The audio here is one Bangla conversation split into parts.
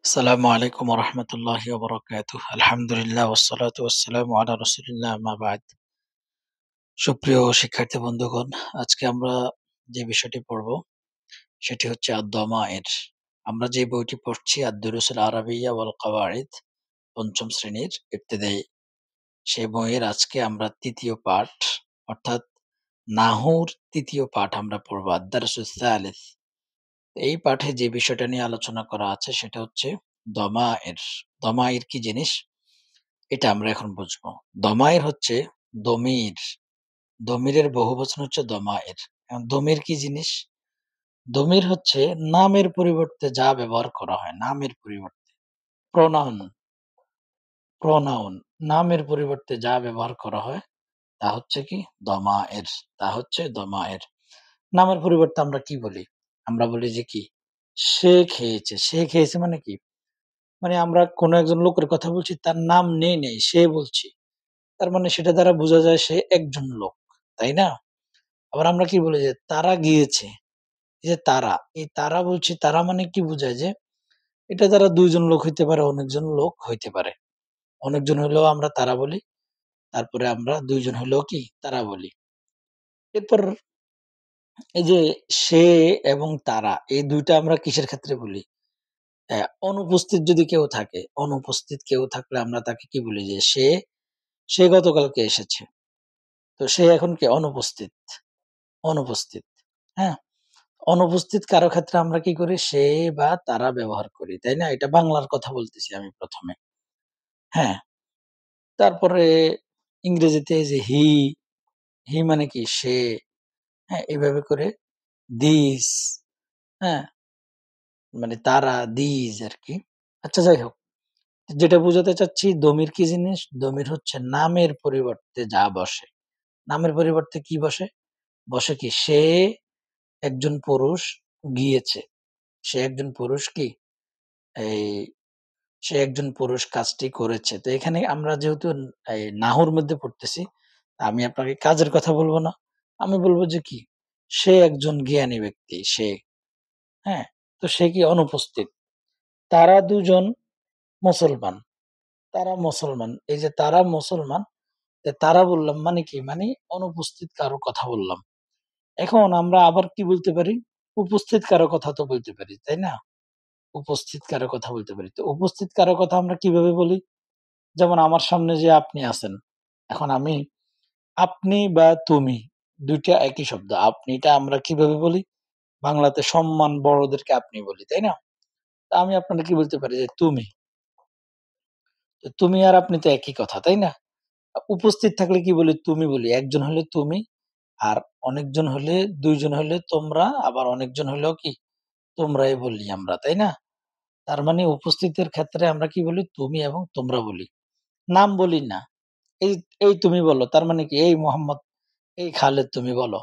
আসসালামু আলাইকুম ওয়া রাহমাতুল্লাহি ওয়া বারাকাতুহু। আলহামদুলিল্লাহ ওয়াসসালাতু ওয়াসসালামু আলা রাসূলিল্লাহ আম্মা বা'দ। সুপ্রিয় শিক্ষার্থী বন্ধুগণ, আজকে আমরা যে বিষয়টি পড়ব সেটি হচ্ছে আদ-দামায়ের। আমরা যে বইটি পড়ছি আদ-দুরুসুল আরাবিয়্যা ওয়াল কাওয়াইদ ৫ম শ্রেণীর ইবতেদায়ী। সেই বইয়ের আজকে আমরা ৩য় পাঠ অর্থাৎ নাহউর ৩য় পাঠ আমরা পড়ব আদ-দারসুস সালিস। এই পাঠে যে বিষয়টা নিয়ে আলোচনা করা আছে সেটা হচ্ছে দমায়ের। দমায়ের কি জিনিস? এটা আমরা এখন বুঝবো। দমায়ের হচ্ছে দমির। দমিরের বহুবচন হচ্ছে দমায়ের। এখন দমির কি জিনিস? দমির হচ্ছে নামের পরিবর্তে যা ব্যবহার করা হয়, নামের পরিবর্তে। প্রোনাউন, প্রোনাউন নামের পরিবর্তে যা ব্যবহার করা হয় তা হচ্ছে কি? দমায়ের। তা হচ্ছে দমায়ের। নামের পরিবর্তে আমরা কি বলি? আমরা বলি যে কি? সে খেয়েছে। সে খেয়েছে মানে কি? মানে আমরা কোনো একজন লোকের কথা বলছি তার নাম নেই, সে বলছি। তার মানে সেটা দ্বারা বোঝা যায় সে একজন লোক। তাই না? আবার আমরা কি বলি যে তারা গিয়েছে। এই যে তারা, এই তারা বলছি তারা মানে কি বোঝায় যে এটা দ্বারা ২ জন লোক হইতে পারে, অনেকজন লোক হইতে পারে। অনেকজন হইলেও আমরা তারা বলি। তারপরে আমরা ২ জন হইলেও কি তারা বলি। এরপর এই যে সে এবং তারা এই ২ টা আমরা কিসের ক্ষেত্রে বলি? অনুপস্থিত যদি কেউ থাকে, অনুপস্থিত কেউ থাকলে আমরা তাকে কি বলি যে সে গতকালকে এসেছে। তো সে এখন কি অনুপস্থিত, অনুপস্থিত। হ্যাঁ? অনুপস্থিত কারো ক্ষেত্রে আমরা কি করি? সে বা তারা ব্যবহার করি। তাই না? এটা বাংলার কথা বলতেছি আমি ১ম এ। হ্যাঁ? তারপরে ইংরেজিতে এই যে হি মানে কি? সে। হ্যাঁ? এভাবে করে দিস, হ্যাঁ? মানে তারা, দিজ আরকি। আচ্ছা যাই হোক। যেটা বুঝাতে চাচ্ছি দমির কি জিনিস? দমির হচ্ছে নামের পরিবর্তে যা বসে। নামের পরিবর্তে কি বসে? বসে কি? সে একজন পুরুষ গিয়েছে। সে একজন পুরুষ কি? এই সে একজন পুরুষ কাজটি করেছে। তো এখানে আমরা যেহেতু নাহর মধ্যে পড়তেছি, আমি আপনাকে কাজের কথা বলব না। আমি বলব যে কি? সে একজন জ্ঞানী ব্যক্তি, সে। হ্যাঁ? তো সে কি? অনুপস্থিত। তারা ২ জন মুসলমান। তারা মুসলমান। এই যে তারা মুসলমান, তারা বললাম মানে কি? মানে অনুপস্থিত কারো কথা বললাম। এখন আমরা আবার কি বলতে পারি? উপস্থিত কারো কথা তো বলতে পারি, তাই না? উপস্থিত কারো কথা বলতে পারি। তো উপস্থিত কারো কথা আমরা কিভাবে বলি? যেমন আমার সামনে যে আপনি আছেন। এখন আপনি বা তুমি ২ টা একই শব্দ। আপনিটা আমরা কিভাবে বলি? বাংলাতে সম্মান বড়দেরকে আপনি বলি, তাই না? তো আমি আপনাকে কি বলতে পারি যে তুমি। তো তুমি আর আপনি তো একই কথা, তাই না? উপস্থিত থাকলে কি বলি? তুমি বলি। একজন হলে তুমি, আর অনেকজন হলে ২ জন হলে তোমরা, আবার অনেকজন হলেও কি তোমরাই বলি আমরা, তাই না? তার মানে উপস্থিতের ক্ষেত্রে আমরা কি বলি? তুমি এবং তোমরা বলি। নাম বলি না। এই এই তুমি বলো। তার মানে কি? এই মোহাম্মদ, এই খালেদ তুমি বলো।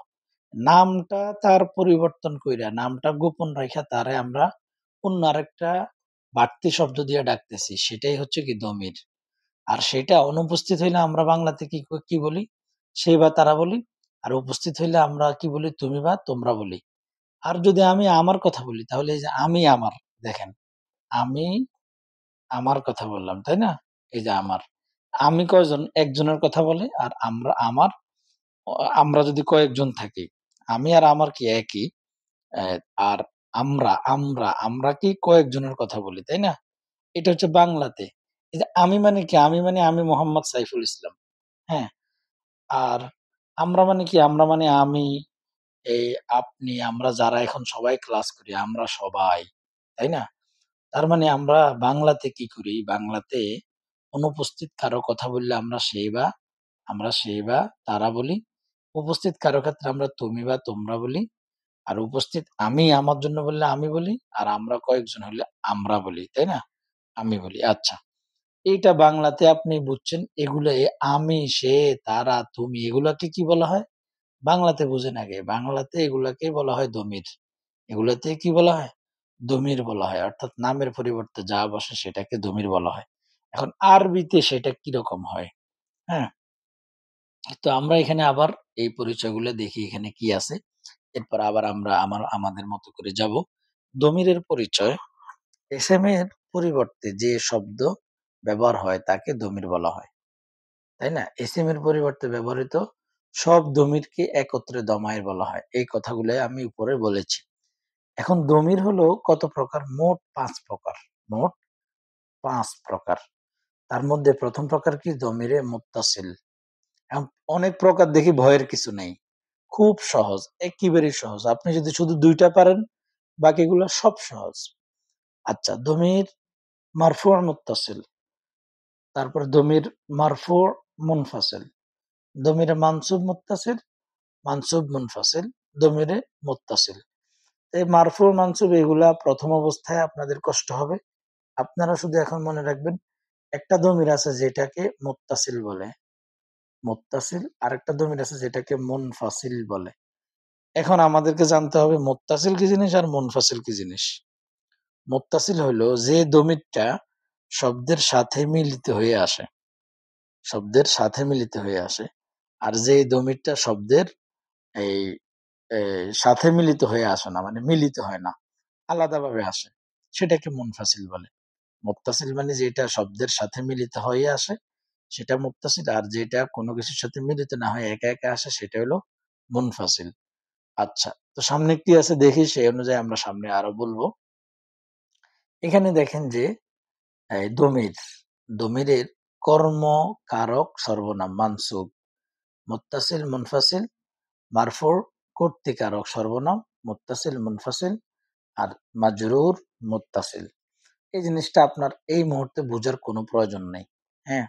নামটা তার পরিবর্তন কইরা, নামটা গোপন রাইখা তারে আমরা অন্য আরেকটা বাড়তি শব্দ দিয়ে ডাকতেছি। সেটাই হচ্ছে কি দমির। আর সেটা অনুপস্থিত হইলে আমরা বাংলাতে কি বলি? সে বা তারা বলি। আর উপস্থিত হইলে আমরা কি বলি? তুমি বা তোমরা বলি। আর যদি আমি আমার কথা বলি তাহলে এই যে আমি আমার, দেখেন আমি আমার কথা বললাম, তাই না? এই যে আমার। আমি কয়জন? একজনের কথা বলে আর আমরা যদি কয়েকজন থাকি, আমি আর আমার কি একই। অ্যা আর আমরা কি কয়েকজনের কথা বলি, তাই না? এটা হচ্ছে বাংলাতে। এই যে আমি মানে কি? আমি মানে আমি মোহাম্মদ সাইফুল ইসলাম। হ্যাঁ? আর আমরা মানে কি? আমরা মানে আমি, এই আপনি, আমরা যারা এখন সবাই ক্লাস করি, আমরা সবাই। তাই না? তার মানে আমরা বাংলাতে কি করি? বাংলাতে অনুপস্থিত কারো কথা বললে আমরা সে বা তারা বলি। উপস্থিত কারো ক্ষেত্রে আমরা তুমি বা তোমরা বলি। আর উপস্থিত আমি আমার জন্য বললে আমি বলি। আর আমরা কয়েকজন হলে আমরা বলি। তাই না? আমি বলি। আচ্ছা। এইটা বাংলাতে আপনি বুঝছেন। এগুলো আমি, সে, তারা, তুমি এগুলাকে কি বলা হয়? বাংলাতে বুঝেন আগে। বাংলাতে এগুলাকে বলা হয় দমির। এগুলাতে কি বলা হয়? দমির বলা হয়। অর্থাৎ নামের পরিবর্তে যা বসে সেটাকে দমির বলা হয়। এখন আরবিতে সেটা কিরকম হয়? হ্যাঁ? তো আমরা এখানে আবার এই পরিচয়গুলো দেখি এখানে কি আছে। এরপর আবার আমরা আমাদের মতো করে যাব। দমিরের পরিচয়। এসএম এর পরিবর্তে যে শব্দ ব্যবহার হয় তাকে দমির বলা হয়, তাই না? ইসিমের পরিবর্তে ব্যবহৃত সব দমিরকে একত্রে দমায়ের বলা হয়। এই কথাগুলো আমি উপরে বলেছি। এখন দমির হলো কত প্রকার? মোট ৫ প্রকার। মোট ৫ প্রকার। তার মধ্যে প্রথম প্রকার কি? দমিরে মুত্তাসিল। এখন অনেক প্রকার দেখি, ভয়ের কিছু নেই। খুব সহজ, একেবারেই সহজ। আপনি যদি শুধু ২ টা পারেন, বাকিগুলা সব সহজ। আচ্ছা, দমির মারফু আর মুত্তাসিল, তারপরে দমির মারফু মুনফাসিল, দমিরে মানসুব মুত্তাসিল, মানসুব মুনফাসিল, দমিরে মুত্তাসিল। এই মারফু মানসুব এগুলা প্রথম অবস্থায় আপনাদের কষ্ট হবে। আপনারা শুধু এখন মনে রাখবেন, একটা দমির আছে যেটাকে মুত্তাসিল বলে, মুত্তাসিল, আরেকটা দমির আছে যেটাকে মুনফাসিল বলে। এখন আমাদেরকে জানতে হবে মুত্তাসিল কি জিনিস আর মুনফাসিল কি জিনিস। মুত্তাসিল হলো যে দমিরটা শব্দের সাথে মিলিত হয়ে আসে, শব্দের সাথে মিলিত হয়ে আসে। আর যে দমিরটা শব্দের এই সাথে মিলিত হয়ে আসে না, মানে মিলিত হয় না, আলাদাভাবে আসে, সেটাকে মুনফাসিল বলে। মুত্তাসিল মানে যেটা শব্দের সাথে মিলিত হয়ে আসে সেটা মুত্তাসিল, আর যেটা কোনো কিছুর সাথে মিলিত না হয় একা একা আসে সেটা হলো মুনফাসিল। আচ্ছা, তো সামনে কি আছে দেখি, সেই অনুযায়ী আমরা সামনে আরো বলবো। এখানে দেখেন যে দমির, দমিরের কর্ম, কারক, সর্বনাম, মানসুব, মুত্তাসিল, মুনফাসিল, মারফুর, কর্তৃকারক, সর্বনাম, মুত্তাসিল, মুনফাসিল, আর মাজরুর, মুত্তাসিল। এই জিনিসটা আপনার এই মুহূর্তে বোঝার কোনো প্রয়োজন নেই। হ্যাঁ,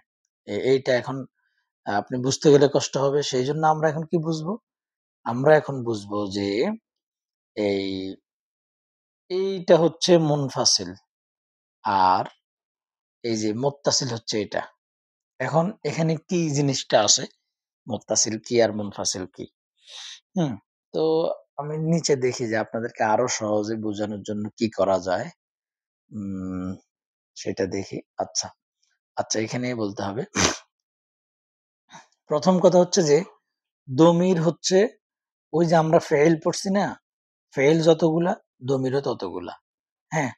এইটা এখন আপনি বুঝতে গেলে কষ্ট হবে। সেই জন্য আমরা এখন কি বুঝবো? আমরা এখন বুঝবো যে এই এইটা হচ্ছে মুনফাসিল, আর এই যে মুত্তাসিল হচ্ছে এটা। এখন এখানে কি জিনিসটা আছে? মুত্তাসিল কি আর মুনফাসিল কি? হুম? তো আমি নিচে দেখি যে আপনাদেরকে আরো সহজে বোঝানোর জন্য কি করা যায়। উম সেটা দেখি। আচ্ছা, আচ্ছা, এখানেই বলতে হবে। প্রথম কথা হচ্ছে যে দমির হচ্ছে ওই যে আমরা ফেইল পড়ছি না? ফেইল যতগুলা, দমিরও ততগুলা। হ্যাঁ?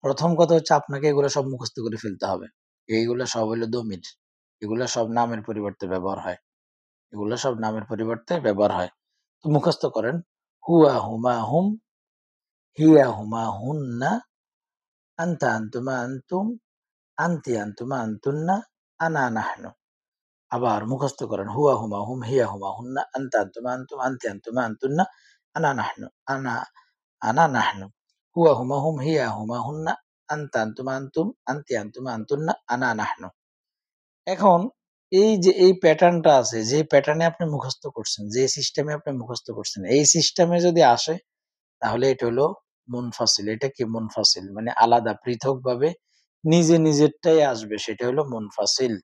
প্রথম কথা হচ্ছে আপনাকে এগুলা সব মুখস্থ করে ফেলতে হবে। এইগুলা সব হইলো দমির। এগুলা সব নামের পরিবর্তে ব্যবহার হয়। এগুলা সব নামের পরিবর্তে ব্যবহার হয়। তো মুখস্থ করেন। হুয়া, হুমা, হুম, হিয়া, হুমা, হুন্না, আনতা, আনতুমা, আনতুম, আনতি, আনতুমা, আনতুন্না, আনা, নাহনু। আবার মুখস্থ করেন। হুয়া, হুমা, হুম, হিয়া, হুমা, হুন্না, আনতা, আনতুমা, আনতুম, আনতি, আনতুমা, আনতুন্না, আনা, নাহনু, আনা, নাহনু। হুয়া, হুমা, হুম, হিয়া, হুমা, হুন্না, আনতা, আনতুমা, আনতুম, আনতি, আনতুমা, আনতুন্না, আনা, নাহনু। এখন এই যে এই প্যাটার্নটা আছে, যে প্যাটার্নে আপনি মুখস্থ করছেন, যে সিস্টেমে আপনি মুখস্থ করছেন, এই সিস্টেমে যদি আসে তাহলে এটা হলো মুনফাসিল। এটা কি? মুনফাসিল। মানে আলাদা পৃথকভাবে নিজে নিজেরটাই আসবে, সেটা হলো মুনফাসিল।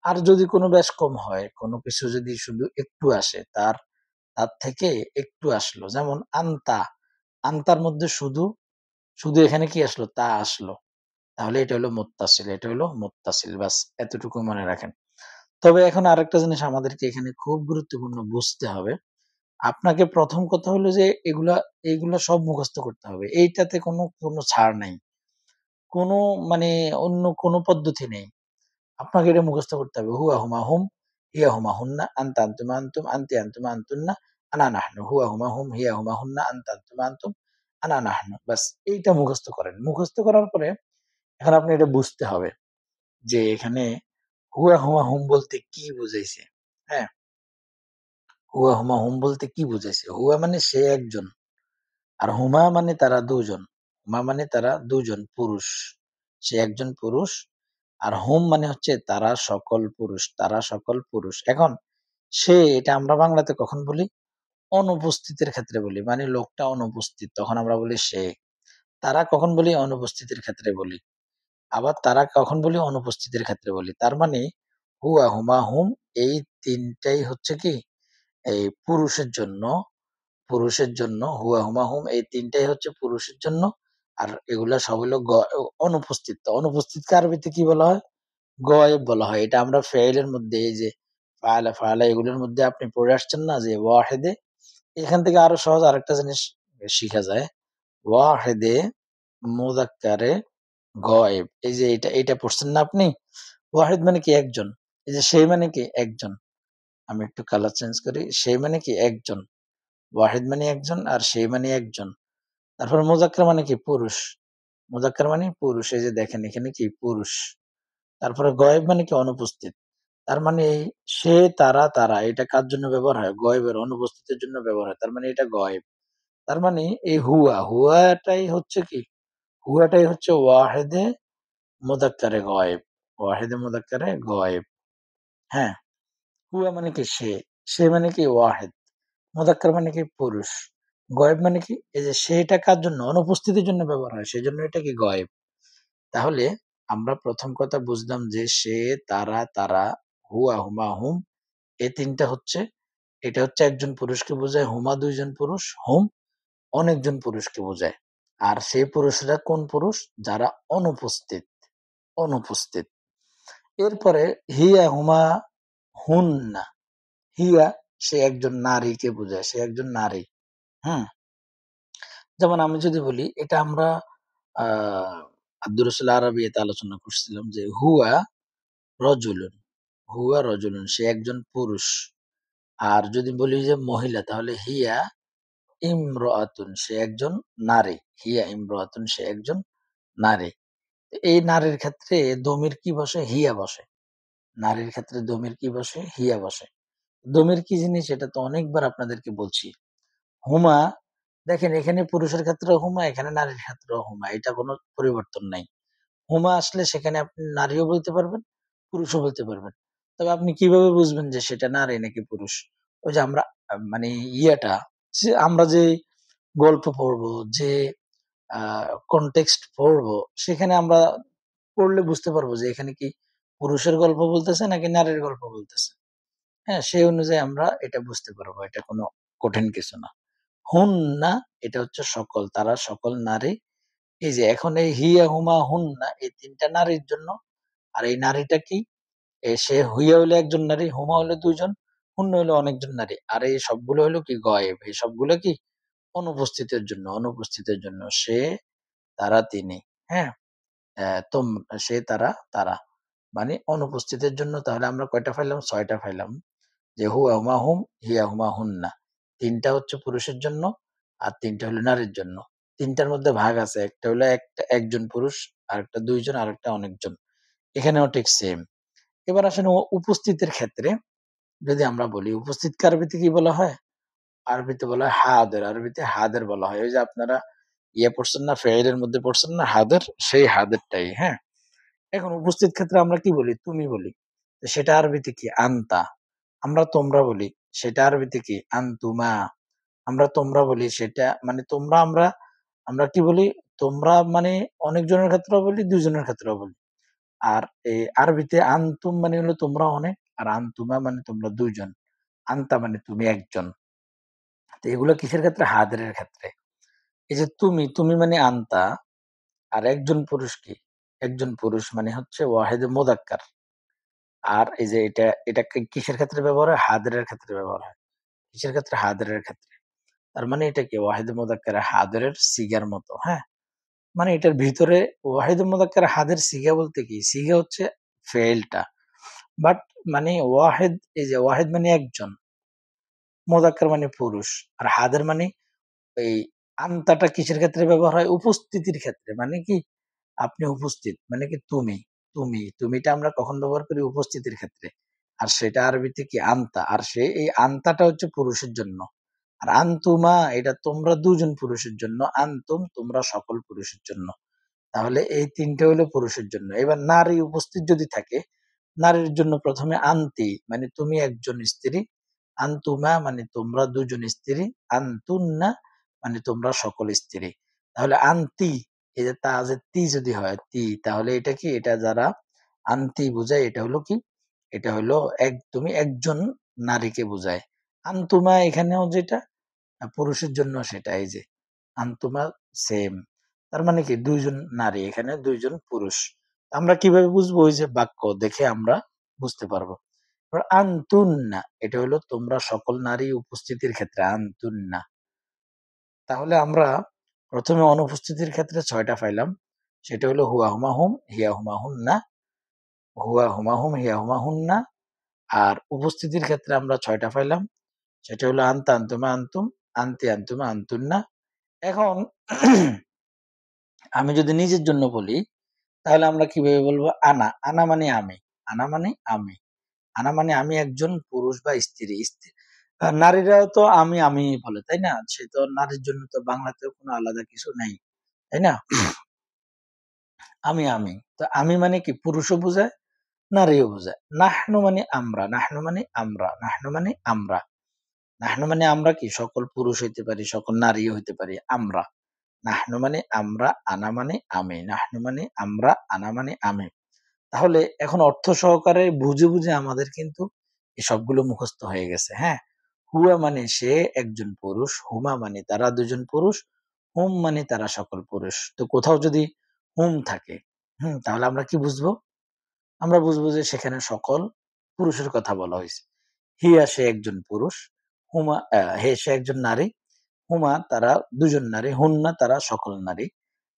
আর যদি কোনো বেশ কম হয়, কোনো কিছু যদি শুধু একটু আসে, তার তার থেকে একটু আসলো, যেমন আনতা, আনতার মধ্যে শুধু শুধু এখানে কি আসলো? তা আসলো। তাহলে এটা হলো মুত্তাসিল, এটা হলো মুত্তাসিল। ব্যাস এতটুকু মনে রাখেন। তবে এখন আরেকটা জিনিস আমাদেরকে এখানে খুব গুরুত্বপূর্ণ বুঝতে হবে। আপনাকে প্রথম কথা হলো যে এইগুলা সব মুখস্থ করতে হবে। এইটাতে কোনো ছাড় নাই। কোনো মানে অন্য কোনো পদ্ধতি নেই। আপনাকে এটা মুখস্থ করতে হবে। হুয়া, হুমা, হুম, হিয়া, হুমা, হুন্না, আনতা, আনতুমা, আনতুম, আনতি, আনতুমা, আনতুন্না, আনা, নাহনু। হুয়া, হুমা, হুম, হিয়া, হুমা, হুন্না, আনতা, আনতুমা, আনতুম, আনা, নাহনু। ব্যাস এইটা মুখস্থ করেন। মুখস্থ করার পরে এখন আপনি এটা বুঝতে হবে যে এখানে হুয়া, হুমা, হুম বলতে কি বুঝাইছে? হ্যাঁ? হুয়া, হুমা, হুম বলতে কি বুঝাইছে? হুয়া মানে সে একজন। আর হুমা মানে তারা ২ জন। হুমা মানে তারা ২ জন পুরুষ। সে একজন পুরুষ। আর হুম মানে হচ্ছে তারা সকল পুরুষ, তারা সকল পুরুষ। এখন সে, এটা আমরা বাংলাতে কখন বলি? অনুপস্থিতির ক্ষেত্রে বলি। মানে লোকটা অনুপস্থিত, তখন আমরা বলি সে। তারা কখন বলি? অনুপস্থিতির ক্ষেত্রে বলি। আবার তারা কখন বলি? অনুপস্থিতির ক্ষেত্রে বলি। তার মানে হুয়া, হুমা, হুম এই ৩ টাই হচ্ছে কি? এই পুরুষের জন্য হুয়া, হুমা, হুম এই ৩ টাই হচ্ছে পুরুষের জন্য। আর এগুলা সব হলো অনুপস্থিত। তো অনুপস্থিতকে আরবিতে কি বলা হয়? গয়েব বলা হয়। এটা আমরা ফেইলের মধ্যে, এই যে ফাআলা, ফাআলা এগুলোর মধ্যে আপনি পড়ে আসছেন না যে ওয়াহেদে, এখান থেকে আরো সহজ আরেকটা জিনিস শিখা যায়। ওয়াহেদে মুযাক্কারে গয়েব। এই যে এটা পড়ছেন না আপনি? ওয়াহিদ মানে কি একজন। এই যে সেই মানে কি একজন। আমি একটু কালার চেঞ্জ করি। সেই মানে কি একজন। ওয়াহিদ মানে একজন আর সেই মানে একজন। তারপর মুযাক্কার মানে কি পুরুষ। মুযাক্কার মানে পুরুষ। এই যে দেখেন এখানে কি পুরুষ। তারপরে গয়েব মানে কি অনুপস্থিত। তার মানে এই সে, তারা, তারা এটা কার জন্য ব্যবহার হয়? গয়েবের অনুপস্থিতির জন্য ব্যবহার হয়। তার মানে এটা গয়েব। তার মানে এই হুয়াটাই হচ্ছে কি? হুয়াটাই হচ্ছে ওয়াহেদে মুযাক্কারে গয়েব। ওয়াহেদে মুযাক্কারে গয়েব। হ্যাঁ? হুয়া মানে কি সে। সে মানে কি ওয়াহেদ। মুযাক্কার মানে কি পুরুষ। গয়েব মানে কি? এই যে সেটা কার জন্য? অনুপস্থিতির জন্য ব্যবহার হয়। সেজন্য এটা কি গয়েব। তাহলে আমরা প্রথম কথা বুঝলাম যে সে, তারা, তারা, হুয়া, হুমা, হুম এই ৩ টা হচ্ছে এটা হচ্ছে একজন পুরুষকে বোঝায়, হুমা ২ জন পুরুষ, হুম অনেকজন পুরুষকে বোঝায়। আর সেই পুরুষরা কোন পুরুষ? যারা অনুপস্থিত, অনুপস্থিত। এরপরে হিয়া, হুমা, হুন্না। হিয়া সে একজন নারীকে বোঝায়। সে একজন নারী। হুম? যেমন আমি যদি বলি এটা আমরা আ আদ-দুরুসুল আরাবিয়াতে আলোচনা করছিলাম যে হুয়া রজুলুন, হুয়া রজুলুন সে একজন পুরুষ। আর যদি বলি যে মহিলা তাহলে হিয়া ইমরাআতুন সে একজন নারী। হিয়া ইমরাআতুন সে একজন নারী। এই নারীর ক্ষেত্রে দমির কি বসে? হিয়া বসে। নারীর ক্ষেত্রে দমির কি বসে? হিয়া বসে। দমির কি জিনিস এটা তো অনেকবার আপনাদেরকে বলছি। হুমা দেখেন এখানে পুরুষের ক্ষেত্রেও হুমা, এখানে নারীর ক্ষেত্রেও হুমা। এটা কোনো পরিবর্তন নাই। হুমা আসলে সেখানে আপনি নারীও বলতে পারবেন, পুরুষও বলতে পারবেন। তবে আপনি কিভাবে বুঝবেন যে সেটা নারী নাকি পুরুষ? ওই যে আমরা মানে ইয়েটা যে আমরা যে গল্প পড়বো, যে আ কনটেক্সট পড়বো, সেখানে আমরা পড়লে বুঝতে পারবো যে এখানে কি পুরুষের গল্প বলতেছে নাকি নারীর গল্প বলতেছে। হ্যাঁ? সেই অনুযায়ী আমরা এটা বুঝতে পারবো। এটা কোনো কঠিন কিছু না। হুন্না এটা হচ্ছে সকল। তারা সকল নারী। এই যে এখন এই হিয়া, হুমা, হুন্না এই ৩ টা নারীর জন্য। আর এই নারীটা কি? সে হুইয়া হইলো একজন নারী, হুমা হইলো ২ জন, হুন্না হইলো অনেকজন নারী। আর এই সবগুলো হইলো কি গয়েব। এই সবগুলো কি? অনুপস্থিতের জন্য, অনুপস্থিতের জন্য। সে, তারা, তিনি। হ্যাঁ? তোম সে, তারা, তারা। মানে অনুপস্থিতের জন্য তাহলে আমরা কয়টা পাইলাম? ৬ টা পাইলাম। যে হুয়া, হুমা, হুম, হিয়া, হুমা, হুন্না। ৩ টা হচ্ছে পুরুষের জন্য আর ৩ টা হলো নারীর জন্য। ৩ টার মধ্যে ভাগ আছে। একটা হলো একজন পুরুষ, আরেকটা ২ জন, আরেকটা অনেকজন। এখানেও ঠিক সেম। এবার আসেন উপস্থিতের ক্ষেত্রে যদি আমরা বলি, উপস্থিতকে আরবিতে কি বলা হয়? আরবিতে বলা হয় হাদের। আরবিতে হাদের বলা হয়। ওই যে আপনারা পড়ছেন না, ফেইলের মধ্যে পড়ছেন না হাদের? সেই হাদেরটাই, হ্যাঁ? এখন উপস্থিত ক্ষেত্রে আমরা কি বলি? তুমি বলি। তো সেটা আরবিতে কি? আনতা। আমরা তোমরা বলি। সেটা আরবিতে কি? আনতুমা। আমরা তোমরা বলি সেটা মানে তোমরা আমরা কি বলি? তোমরা মানে অনেকজনের ক্ষেত্রেও বলি, ২ জনের ক্ষেত্রেও বলি। আর আরবিতে আনতুম মানে হলো তোমরা অনেক, আর আনতুমা মানে তোমরা ২ জন। আনতা মানে তুমি একজন। তো এগুলো কিসের ক্ষেত্রে? হাদরের ক্ষেত্রে। এই যে তুমি মানে আনতা আর একজন পুরুষ কি? একজন পুরুষ মানে হচ্ছে ওয়াহেদে মুযাক্কার। আর এই যে এটা কিসের ক্ষেত্রে ব্যবহার হয়? হাদরের ক্ষেত্রে ব্যবহার হয়। কিসের ক্ষেত্রে? হাদরের ক্ষেত্রে। তার মানে এটা কি? ওয়াহেদে মুযাক্কারে হাদরের সিগার মতো, হ্যাঁ? মানে এটার ভিতরে ওয়াহিদুল মুযাক্কার হাদের সিগা বলতে কি? সিগা হচ্ছে ফেইলটা। বাট মানে ওয়াহেদ এই যে ওয়াহেদ মানে একজন, মুযাক্কার মানে পুরুষ। আর হাদের মানে এই আনতাটা কিসের ক্ষেত্রে ব্যবহার হয়? উপস্থিতির ক্ষেত্রে। মানে কি? আপনি উপস্থিত। মানে কি তুমিটা আমরা কখন ব্যবহার করি? উপস্থিতির ক্ষেত্রে। আর সেটা আরবিতে কি? আনতা। আর এই আনতাটা হচ্ছে পুরুষের জন্য। আর আনতুমা এটা তোমরা ২ জন পুরুষের জন্য। আনতুম তোমরা সকল পুরুষের জন্য। তাহলে এই ৩ টে হইলো পুরুষের জন্য। এবার নারী উপস্থিত যদি থাকে, নারীর জন্য ১ম এ আনতি মানে তুমি একজন স্ত্রী, আনতুমা মানে তোমরা ২ জন স্ত্রী, আনতুন্না মানে তোমরা সকল স্ত্রী। তাহলে আনতি এই যে তা যে তি যদি হয় তাহলে এটা কি? এটা যারা আনতি বুঝায় এটা হলো কি? এটা হলো তুমি একজন নারীকে বুঝায়। আনতুমা এখানেও যেটা পুরুষের জন্য সেটা এই যে আনতুমা সেম। তার মানে কি ২ জন নারী, এখানে ২ জন পুরুষ। আমরা কিভাবে বুঝবো? ওই যে বাক্য দেখে আমরা বুঝতে পারবো। এবার আনতুন্না এটা হলো তোমরা সকল নারী উপস্থিতির ক্ষেত্রে আনতুন্না। তাহলে আমরা ১ম এ অনুপস্থিতির ক্ষেত্রে ৬ টা পাইলাম। সেটা হলো হুয়া হুমা হুম, হিয়া হুমা হুন্না, হুয়া হুমা হুম, হিয়া হুমা হুন্না। আর উপস্থিতির ক্ষেত্রে আমরা ৬ টা পাইলাম। সেটা হলো আনতা, আনতুমা, আনতুম, আনতি, আনতুমা, আনতুন্না। এখন আমি যদি নিজের জন্য বলি, তাহলে আমরা কিভাবে বলবো? আনা, আনা মানে আমি, আনা মানে আমি, আনা মানে আমি একজন পুরুষ বা স্ত্রী। নারীরাও তো আমি, আমি বলে, তাই না? সে তো নারীর জন্য তো বাংলাতেও কোনো আলাদা কিছু নাই, তাই না? আমি, আমি। তো আমি মানে কি পুরুষও বোঝায়, নারীও বোঝায়। নাহনু মানে আমরা, নাহনু মানে আমরা, নাহনু মানে আমরা। নাহনু মানে আমরা কি সকল পুরুষ হইতে পারি, সকল নারীও হইতে পারি, আমরা। নাহনু মানে আমরা, আনা মানে আমি। নাহনু মানে আমরা, আনা মানে আমি। তাহলে এখন অর্থ সহকারে বুঝে, বুঝে আমাদের কিন্তু এই সবগুলো মুখস্থ হয়ে গেছে, হ্যাঁ? হুয়া মানে সে একজন পুরুষ, হুমা মানে তারা দুজন পুরুষ, হুম মানে তারা সকল পুরুষ। তো কোথাও যদি হুম থাকে, তাহলে আমরা কি বুঝবো? আমরা বুঝবো যে সেখানে সকল পুরুষের কথা বলা হয়েছে। হিয়া সে একজন পুরুষ, হুমা হে সে একজন নারী, হুমা তারা দুজন নারী, হুন্না তারা সকল নারী।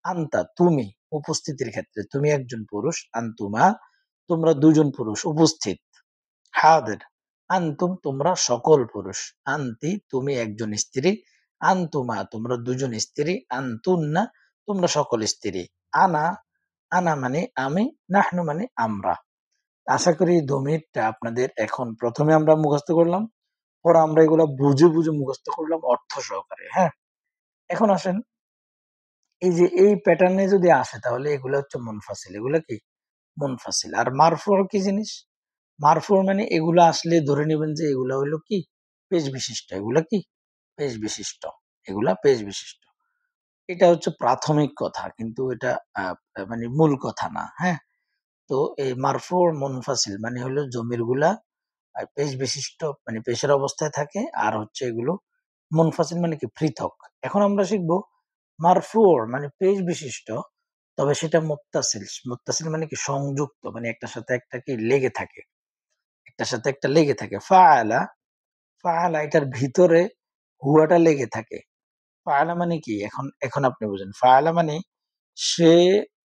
আন্তা তুমি উপস্থিতির ক্ষেত্রে তুমি একজন পুরুষ, আন্তুমা তোমরা দুজন পুরুষ উপস্থিত। হাদের আন্তুম তোমরা সকল পুরুষ, আন্তি তুমি একজন স্ত্রী, আন্তুমা তোমরা দুজন স্ত্রী, আন্তুন্না তোমরা সকল স্ত্রী। আনা, আনা মানে আমি, নাহনু মানে আমরা। আশা করি এই দমিরটা আপনাদের এখন প্রথমে আমরা মুখস্থ করলাম, পরে আমরা এগুলা বুঝে, বুঝে মুখস্থ করলাম অর্থ সহকারে, হ্যাঁ? এখন আসেন এই যে এই প্যাটার্নে যদি আসে তাহলে এগুলো হচ্ছে মুনফাসিল। এগুলা কি? মুনফাসিল। আর মারফু কি জিনিস? মারফু মানে এগুলো আসলে ধরে নেবেন যে এগুলা হইলো কি? পেশ বিশিষ্ট। এগুলা কি? পেশ বিশিষ্ট। এগুলা পেশ বিশিষ্ট। এটা হচ্ছে প্রাথমিক কথা। কিন্তু এটা আ মানে মূল কথা না। হ্যাঁ? তো এই মারফু মুনফাসিল মানে হলো জমিরগুলা পেশ বিশিষ্ট মানে পেশের অবস্থায় থাকে। আর হচ্ছে এগুলো মুনফাসিল মানে কি? পৃথক। এখন আমরা শিখব মারফু মানে পেশ বিশিষ্ট। তবে সেটা মুত্তাসিল। মুত্তাসিল মানে কি? সংযুক্ত। মানে একটার সাথে একটা কি লেগে থাকে। একটার সাথে একটা লেগে থাকে। ফাআলা, ফাআলা এটার ভিতরে হুয়াটা লেগে থাকে। ফাআলা মানে কি? এখন এখন আপনি বুঝেন। ফাআলা মানে সে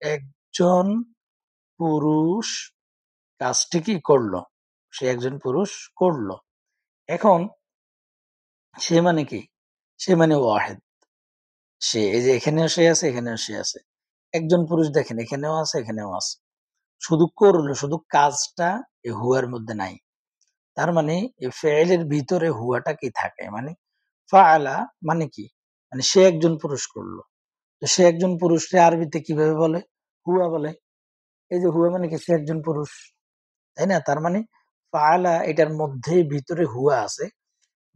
একজন পুরুষ কাজটি কি করলো? সে একজন পুরুষ করলো। এখন সে মানে কি? সে মানে ওয়াহেদ। সে এই যে এখানেও সে আছে, এখানেও সে আছে। একজন পুরুষ দেখেন এখানেও আছে, এখানেও আছে। শুধু করলো, শুধু কাজটা এই হুয়ার মধ্যে নাই। তার মানে এই ফেইলের ভিতরে হুয়াটা কি থাকে? মানে ফাআলা মানে কি? মানে সে একজন পুরুষ করলো। তো সে একজন পুরুষরে আরবিতে কিভাবে বলে? হুয়া বলে। এই যে হুয়া মানে কি? সে একজন পুরুষ। তাই না? তার মানে ফাআলা এটার মধ্যেই ভিতরে হুয়া আছে।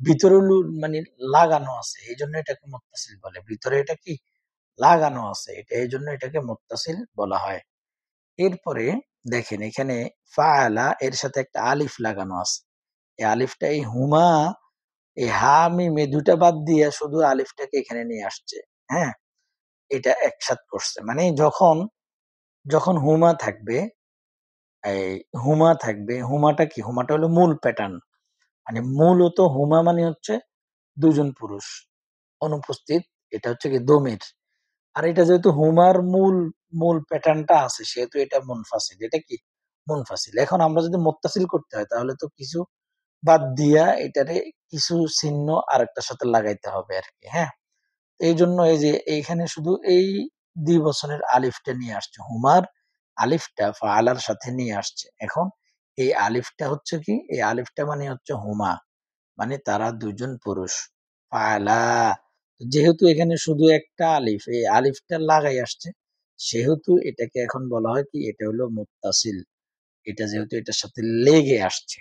ভিতরে মানে লাগানো আছে। এইজন্য এটাকে মুত্তাসিল বলে। ভিতরে এটা কি? লাগানো আছে। এটা এইজন্য এটাকে মুত্তাসিল বলা হয়। এরপরে দেখেন এখানে ফাআলা এর সাথে একটা আলিফ লাগানো আছে। এই আলিফটা এই হুমা এই হা মিম এই ২ টা বাদ দিয়ে শুধু আলিফটাকে এখানে নিয়ে আসছে। হ্যাঁ? এটা একসাথ করছে। মানে যখন, যখন হুমা থাকবে, এই হুমা থাকবে, হুমাটা কি? হুমাটা হলো মূল প্যাটার্ন। মানে মূলত হুমা মানে হচ্ছে ২ জন পুরুষ অনুপস্থিত। এটা হচ্ছে কি দমির। আর এটা যেহেতু হুমার মূল প্যাটার্নটা আছে সেহেতু এটা মুনফাসিল। এটা কি? মুনফাসিল। এখন আমরা যদি মুত্তাসিল করতে হয় তাহলে তো কিছু বাদ দিয়া এটারে কিছু চিহ্ন আরেকটার সাথে লাগাইতে হবে আরকি। হ্যাঁ? এইজন্য এই যে এইখানে শুধু এই দ্বিবচনের আলিফটা নিয়ে আসছে। হুমার আলিফটা ফাআলার সাথে নিয়ে আসছে। এখন এই আলিফটা হচ্ছে কি? এই আলিফটা মানে হচ্ছে হুমা। মানে তারা ২ জন পুরুষ। ফাআলা যেহেতু এখানে শুধু একটা আলিফ, এই আলিফটা লাগাই আসছে, সেহেতু এটাকে এখন বলা হয় কি? এটা হলো মুত্তাসিল। এটা যেহেতু এটার সাথে লেগে আসছে।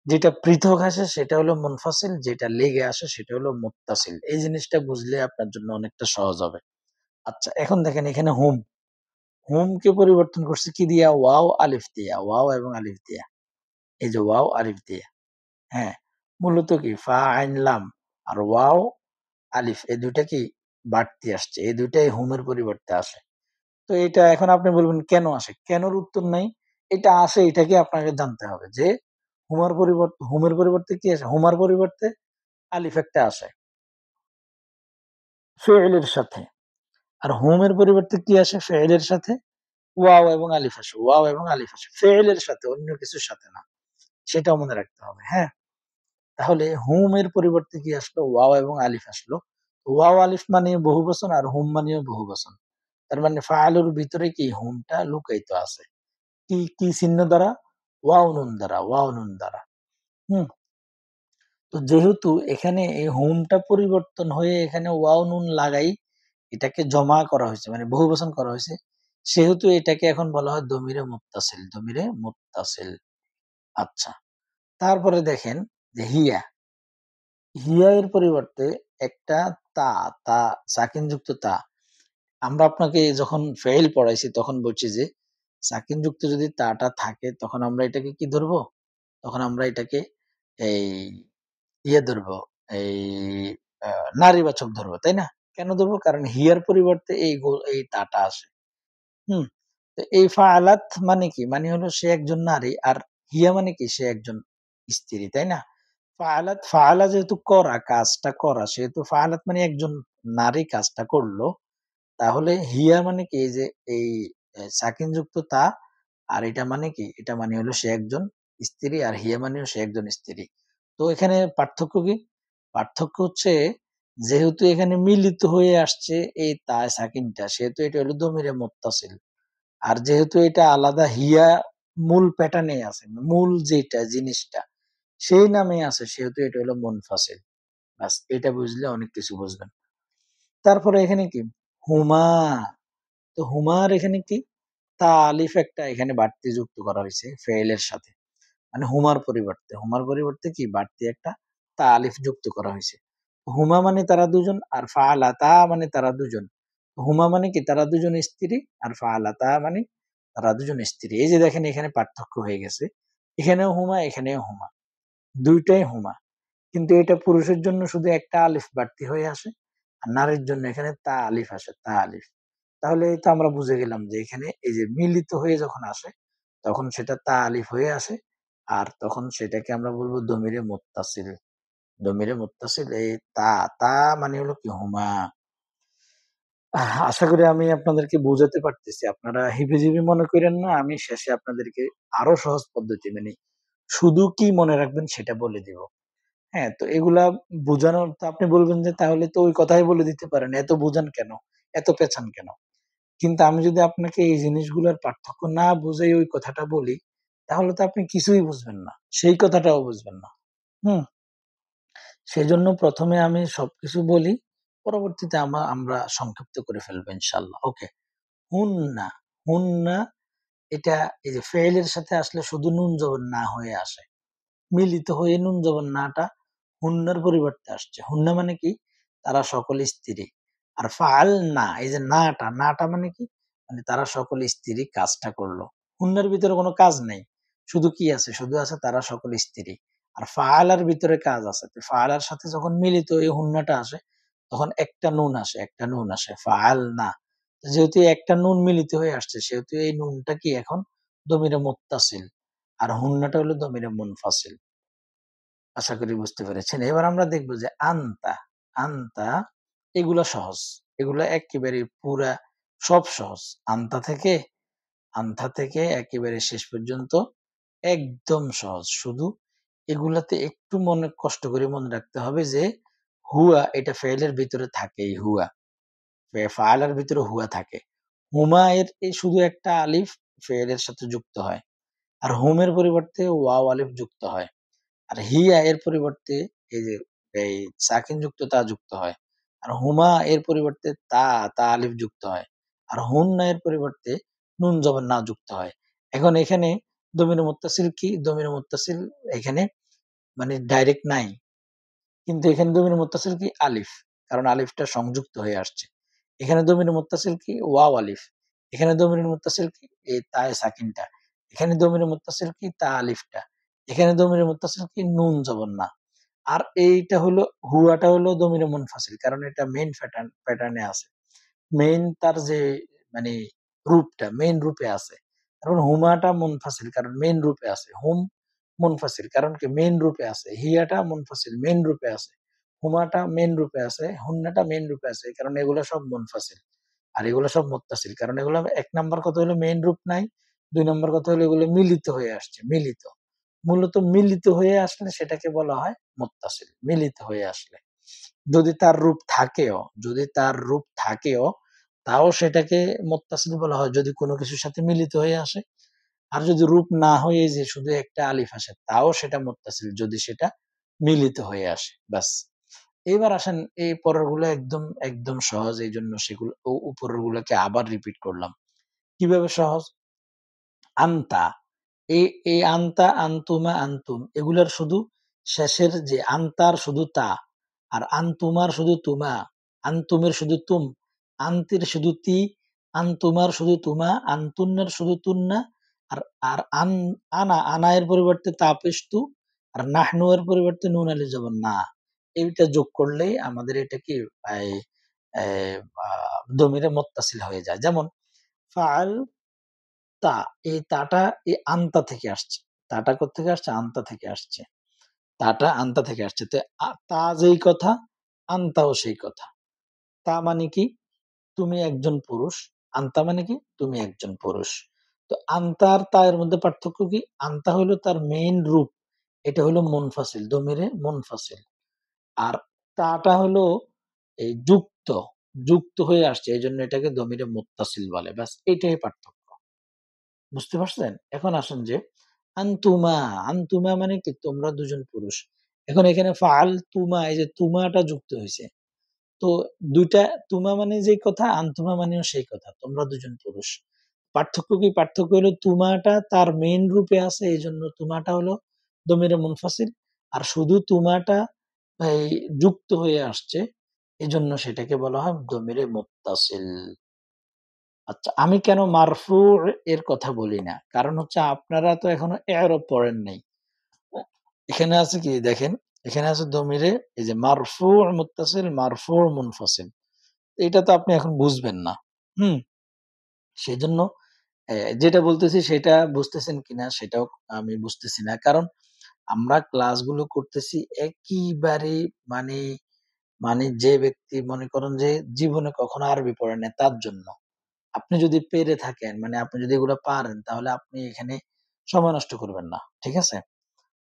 যেটা পৃথক আসে সেটা হলো মুনফাসিল, যেটা লেগে আসে সেটা হলো মুত্তাসিল। এই জিনিসটা বুঝলে আপনার জন্য অনেকটা সহজ হবে। আচ্ছা এখন দেখেন এখানে হুম, হুমকে পরিবর্তন করছে কি দিয়া? ওয়াও আলিফ দিয়া, ওয়াও এবং আলিফ দিয়া। এই যে ওয়াও আলিফ দিয়া। হ্যাঁ? মূলত কি ফা আইন লাম আর ওয়াও আলিফ এই ২ টা কি বাড়তি আসছে। এই ২ টাই হুমের পরিবর্তে আসে। তো এটা এখন আপনি বলবেন কেন আসে? কেনর উত্তর নাই। এটা আসে এটাকে আপনাকে জানতে হবে যে হুমের পরিবর্তে কি আসে? হুমার পরিবর্তে আলিফ একটা আসে ফিইলের সাথে। আর হুমের পরিবর্তে কি আসে ফেইলের সাথে? ওয়াও এবং আলিফ আসে, ওয়াও এবং আলিফ আসে ফেইলের সাথে, অন্য কিছুর সাথে না। সেটাও মনে রাখতে হবে। হ্যাঁ, তাহলে হুম এর পরিবর্তে কি আসলো? ওয়াও এবং আলিফ আসলো। ওয়াও আলিফ মানে বহুবচন আর হুম মানেও বহুবচন। তার মানে ফাআলুর ভিতরে কি হুমটা লুকায়িত আছে। কি কি চিহ্ন দ্বারা? ওয়াও নুন দ্বারা, ওয়াও নুন দ্বারা। হুম? তো যেহেতু এখানে এই হুমটা পরিবর্তন হয়ে এখানে ওয়াও নুন লাগাই এটাকে জমা করা হয়েছে, মানে বহুবচন করা হয়েছে। সেহেতু এটাকে এখন বলা হয় দমিরে মুত্তাসিল, দমিরে মুত্তাসিল। আচ্ছা। তারপরে দেখেন যে হিয়া। হিয়া এর পরিবর্তে একটা তা, তা সাকিনযুক্ত তা। আমরা আপনাকে যখন ফেইল পড়াইছি তখন বলছি যে সাকিনযুক্ত যদি তাটা থাকে তখন আমরা এটাকে কি ধরবো? তখন আমরা এটাকে এই ধরবো, এই আ নারীবাচক ধরবো, তাই না? কেন ধরবো? কারণ হিয়ার পরিবর্তে এই তাটা আসে। হুম? তো এই ফাআলাত মানে কি? মানে হলো সে একজন নারী আর হিয়া মানে কি? সে একজন স্ত্রী, তাই না? ফাআলাত, ফাআলা যেহেতু করা, কাজটা করা, সেহেতু ফাআলাত মানে একজন নারী কাজটা করলো। তাহলে হিয়া মানে কি? এই যে এই সাকিনযুক্ত তা, আর এটা মানে কি? এটা মানে হলো সে একজন স্ত্রী আর হিয়া মানেও সে একজন স্ত্রী। তো এখানে পার্থক্য কি? পার্থক্য হচ্ছে যেহেতু এখানে মিলিত হয়ে আসছে এই তা সাকিনটা, সেহেতু এটা হলো দমিরে মুত্তাসিল। আর যেহেতু এটা আলাদা হিয়া মূল প্যাটার্নে আছে, মূল যেটা জিনিসটা সেই নামে আছে, সেহেতু এটা হলো মুনফাসিল। বাস এটা বুঝলে অনেক কিছু বুঝবেন। তারপরে এখানে কি? হুমা। তো হুমার এখানে কি? তা আলিফ একটা এখানে বাড়তি যুক্ত করা হয়েছে ফেইলের সাথে। মানে হুমার পরিবর্তে কি বাড়তি একটা তা আলিফ যুক্ত করা হয়েছে। হুমা মানে তারা দুজন আর ফাআলাতা মানে তারা দুজন। হুমা মানে কি? তারা দুজন স্ত্রী আর ফাআলাতা মানে তারা দুজন স্ত্রী। এই যে দেখেন এখানে পার্থক্য হয়ে গেছে। এখানেও হুমা, এখানেও হুমা। ২ টাই হুমা। কিন্তু এটা পুরুষের জন্য শুধু একটা আলিফ বাড়তি হয়ে আসে। আর নারীর জন্য এখানে তা আলিফ আসে, তা আলিফ। তাহলে এই তো আমরা বুঝে গেলাম যে এখানে এই যে মিলিত হয়ে যখন আসে তখন সেটা তা আলিফ হয়ে আসে। আর তখন সেটাকে আমরা বলব দমিরে মুত্তাসিল। দমিরে মুত্তাসিল এই তা, তা মানে হলো কি হুমা। আশা করি আমি আপনাদেরকে বোঝাতে পারতেছি। আপনারা হিবিজিবি মনে কইরেন না। আমি শেষে আপনাদেরকে আরো সহজ পদ্ধতি মানে শুধু কি মনে রাখবেন সেটা বলে দিব। হ্যাঁ, তো এগুলা বোঝানোর তো আপনি বলবেন যে তাহলে তো ওই কথাই বলে দিতে পারেন। এত বোঝান কেন? এত পেঁচান কেন? কিন্তু আমি যদি আপনাকে এই জিনিসগুলার পার্থক্য না বুঝাই ওই কথাটা বলি, তাহলে তো আপনি কিছুই বুঝবেন না। সেই কথাটাও বুঝবেন না। হুম? সেজন্য ১ম এ আমি সবকিছু বলি। পরবর্তীতে আমরা সংক্ষিপ্ত করে ফেলবো ইনশাআল্লাহ। ওকে। হুন্না, হুন্না এটা এই যে ফেইলের সাথে আসলে শুধু নুন জবর না হয়ে আসে। মিলিত হয়ে নুন জবর নাটা হুন্নার পরিবর্তে আসছে। হুন্না মানে কি? তারা সকল স্ত্রী। আর ফাআল না, এই যে নাটা, নাটা মানে কি? মানে তারা সকল স্ত্রী কাজটা করলো। হুন্নার ভিতরে কোনো কাজ নেই। শুধু কি আছে? শুধু আছে তারা সকল স্ত্রী। আর ফাআলার ভিতরে কাজ আছে। তো ফাআলার সাথে যখন মিলিত এই হুন্নাটা আসে, তখন একটা নুন আসে, একটা নুন আসে। ফাআল না। যেহেতু একটা নুন মিলিত হয়ে আসছে, সেহেতু এই নুনটা কি এখন দমিরে মুত্তাসিল। আর হুন্নাটা হলো দমিরে মুনফাসিল। আশা করি বুঝতে পেরেছেন। এবার আমরা দেখব যে আনতা, আনতা এগুলা সহজ। এগুলা এক্কেবারে পুরা সব সহজ। আনতা থেকে একেবারে শেষ পর্যন্ত একদম সহজ। শুধু এগুলাতে একটু কষ্ট করে মনে রাখতে হবে যে হুয়া এটা ফেইলের ভিতরে থাকেই হুয়া। ফাইলের ভিতরে হুয়া থাকে। হুমা এর এই শুধু একটা আলিফ ফেইলের সাথে যুক্ত হয়। আর হুমের পরিবর্তে ওয়াও আলিফ যুক্ত হয়। আর হিয়া এর পরিবর্তে এই যে এই সাকিন যুক্ত তা যুক্ত হয়। আর হুমা এর পরিবর্তে তা, তা আলিফ যুক্ত হয়। আর হুন্না এর পরিবর্তে নুন জবর না যুক্ত হয়। এখন এখানে দমির মুত্তাসিল কি? দমির মুত্তাসিল এখানে মানে ডাইরেক্ট নাই। কিন্তু এখানে দমির মুত্তাসিল কি? আলিফ। কারণ আলিফটা সংযুক্ত হয়ে আসছে। এখানে দমির মুত্তাসিল কি? ওয়াও আলিফ। এখানে দমির মুত্তাসিল কি? এই তায়ে সাকিনটা। এখানে দমির মুত্তাসিল কি? তা আলিফটা। এখানে দমির মুত্তাসিল কি? নুন জবর না। আর এইটা হলো হুয়াটা হলো দমিরে মুনফাসিল। কারণ এটা মেইন প্যাটার্ন এ আছে। মেইন তার যে মানে রূপটা মেইন রূপে আছে। কারণ হুমাটা মুনফাসিল কারণ মেইন রূপে আছে। হুম মুনফাসিল কারণ কি মেইন রূপে আছে। হিয়াটা মুনফাসিল মেইন রূপে আছে। হুমাটা মেইন রূপে আছে। হুন্নাটা মেইন রূপে আছে। এই কারণে এগুলো সব মুনফাসিল। আর এগুলো সব মুত্তাসিল, কারণ এগুলো ১ নাম্বার কথা হলো মেইন রূপ নাই, ২ নাম্বার কথা হলো এগুলো মিলিত হয়ে আসছে, মিলিত। মূলত মিলিত হয়ে আসলে সেটাকে বলা হয় মুত্তাসিল, মিলিত হয়ে আসলে। যদি তার রূপ থাকেও, যদি তার রূপ থাকেও, তাও সেটাকে মুত্তাসিল বলা হয় যদি কোনো কিছুর সাথে মিলিত হয়ে আসে। আর যদি রূপ না হয়ে এই যে শুধু একটা আলিফ আসে, তাও সেটা মুত্তাসিল যদি সেটা মিলিত হয়ে আসে। ব্যাস। এবার আসেন এই পরেরগুলো একদম, একদম সহজ। এইজন্য সেগুলো উপরের গুলোকে আবার রিপিট করলাম। কিভাবে সহজ? আনতা। এই আনতা, আনতুমা, আনতুম এগুলার শুধু শেষের যে আনতার শুধু তা, আর আনতুমার শুধু তুমা, আনতুমের শুধু তুম, আনতির শুধু তি, আনতুমার শুধু তুমা, আনতুন্নের শুধু তুন্না, আর আর আনা, আনা এর পরিবর্তে তা পেশ তু, আর নাহনু এর পরিবর্তে নুন আলিফ জবর না। এইটা যোগ করলেই আমাদের এটা কি এই দমিরে মুত্তাসিল হয়ে যায়। যেমন ফাআল তা, এই তাটা এই আনতা থেকে আসছে। তাটা কোত্থেকে আসছে? আনতা থেকে আসছে। তাটা আনতা থেকে আসছে। তো তা যেই কথা, আনতাও সেই কথা। তা মানে কি? তুমি একজন পুরুষ। আনতা মানে কি? তুমি একজন পুরুষ। তো আনতা আর তা এর মধ্যে পার্থক্য কি? আনতা হইলো তার মেইন রূপ। এটা হলো মুনফাসিল, দমিরে মুনফাসিল। আর তাটা হলো এই যুক্ত, যুক্ত হয়ে আসছে। এজন্য এটাকে দমিরে মুত্তাসিল বলে। ব্যাস এইটাই পার্থক্য। বুঝতে পারছেন? এখন আসেন যে আনতুমা, আনতুমা মানে কি? তোমরা দুজন পুরুষ। এখন এখানে ফাআলতুমা, এই যে তুমাটা যুক্ত হইছে। তো ২ টা তুমা মানে যেই কথা, আনতুমা মানেও সেই কথা। তোমরা দুজন পুরুষ। পার্থক্য কি? পার্থক্য হলো তুমাটা তার মেইন রূপে আছে, এজন্য তুমাটা হলো দমিরে মুনফাসিল। আর শুধু তুমাটা এই যুক্ত হয়ে আসছে, এজন্য সেটাকে বলা হয় দমিরে মুত্তাসিল। আচ্ছা, আমি কেন মারফু এর কথা বলি না? কারণ হচ্ছে আপনারা তো এখনো এরব পড়েন নাই। এখানে আছে কি দেখেন, এখানে আছে দমিরে এই যে মারফু মুত্তাসিল, মারফু মুনফাসিল। এটা তো আপনি এখন বুঝবেন না। হুম? সেজন্য যেটা বলতেছি সেটা বুঝতেছেন কিনা সেটাও আমি বুঝতেছি না। কারণ আমরা ক্লাসগুলো করতেছি একেবারে মানে, মানে যে ব্যক্তি মনে করেন যে জীবনে কখনো আরবি পড়েন নাই তার জন্য। আপনি যদি পেরে থাকেন, মানে আপনি যদি এগুলো পারেন তাহলে আপনি এখানে সময় নষ্ট করবেন না। ঠিক আছে?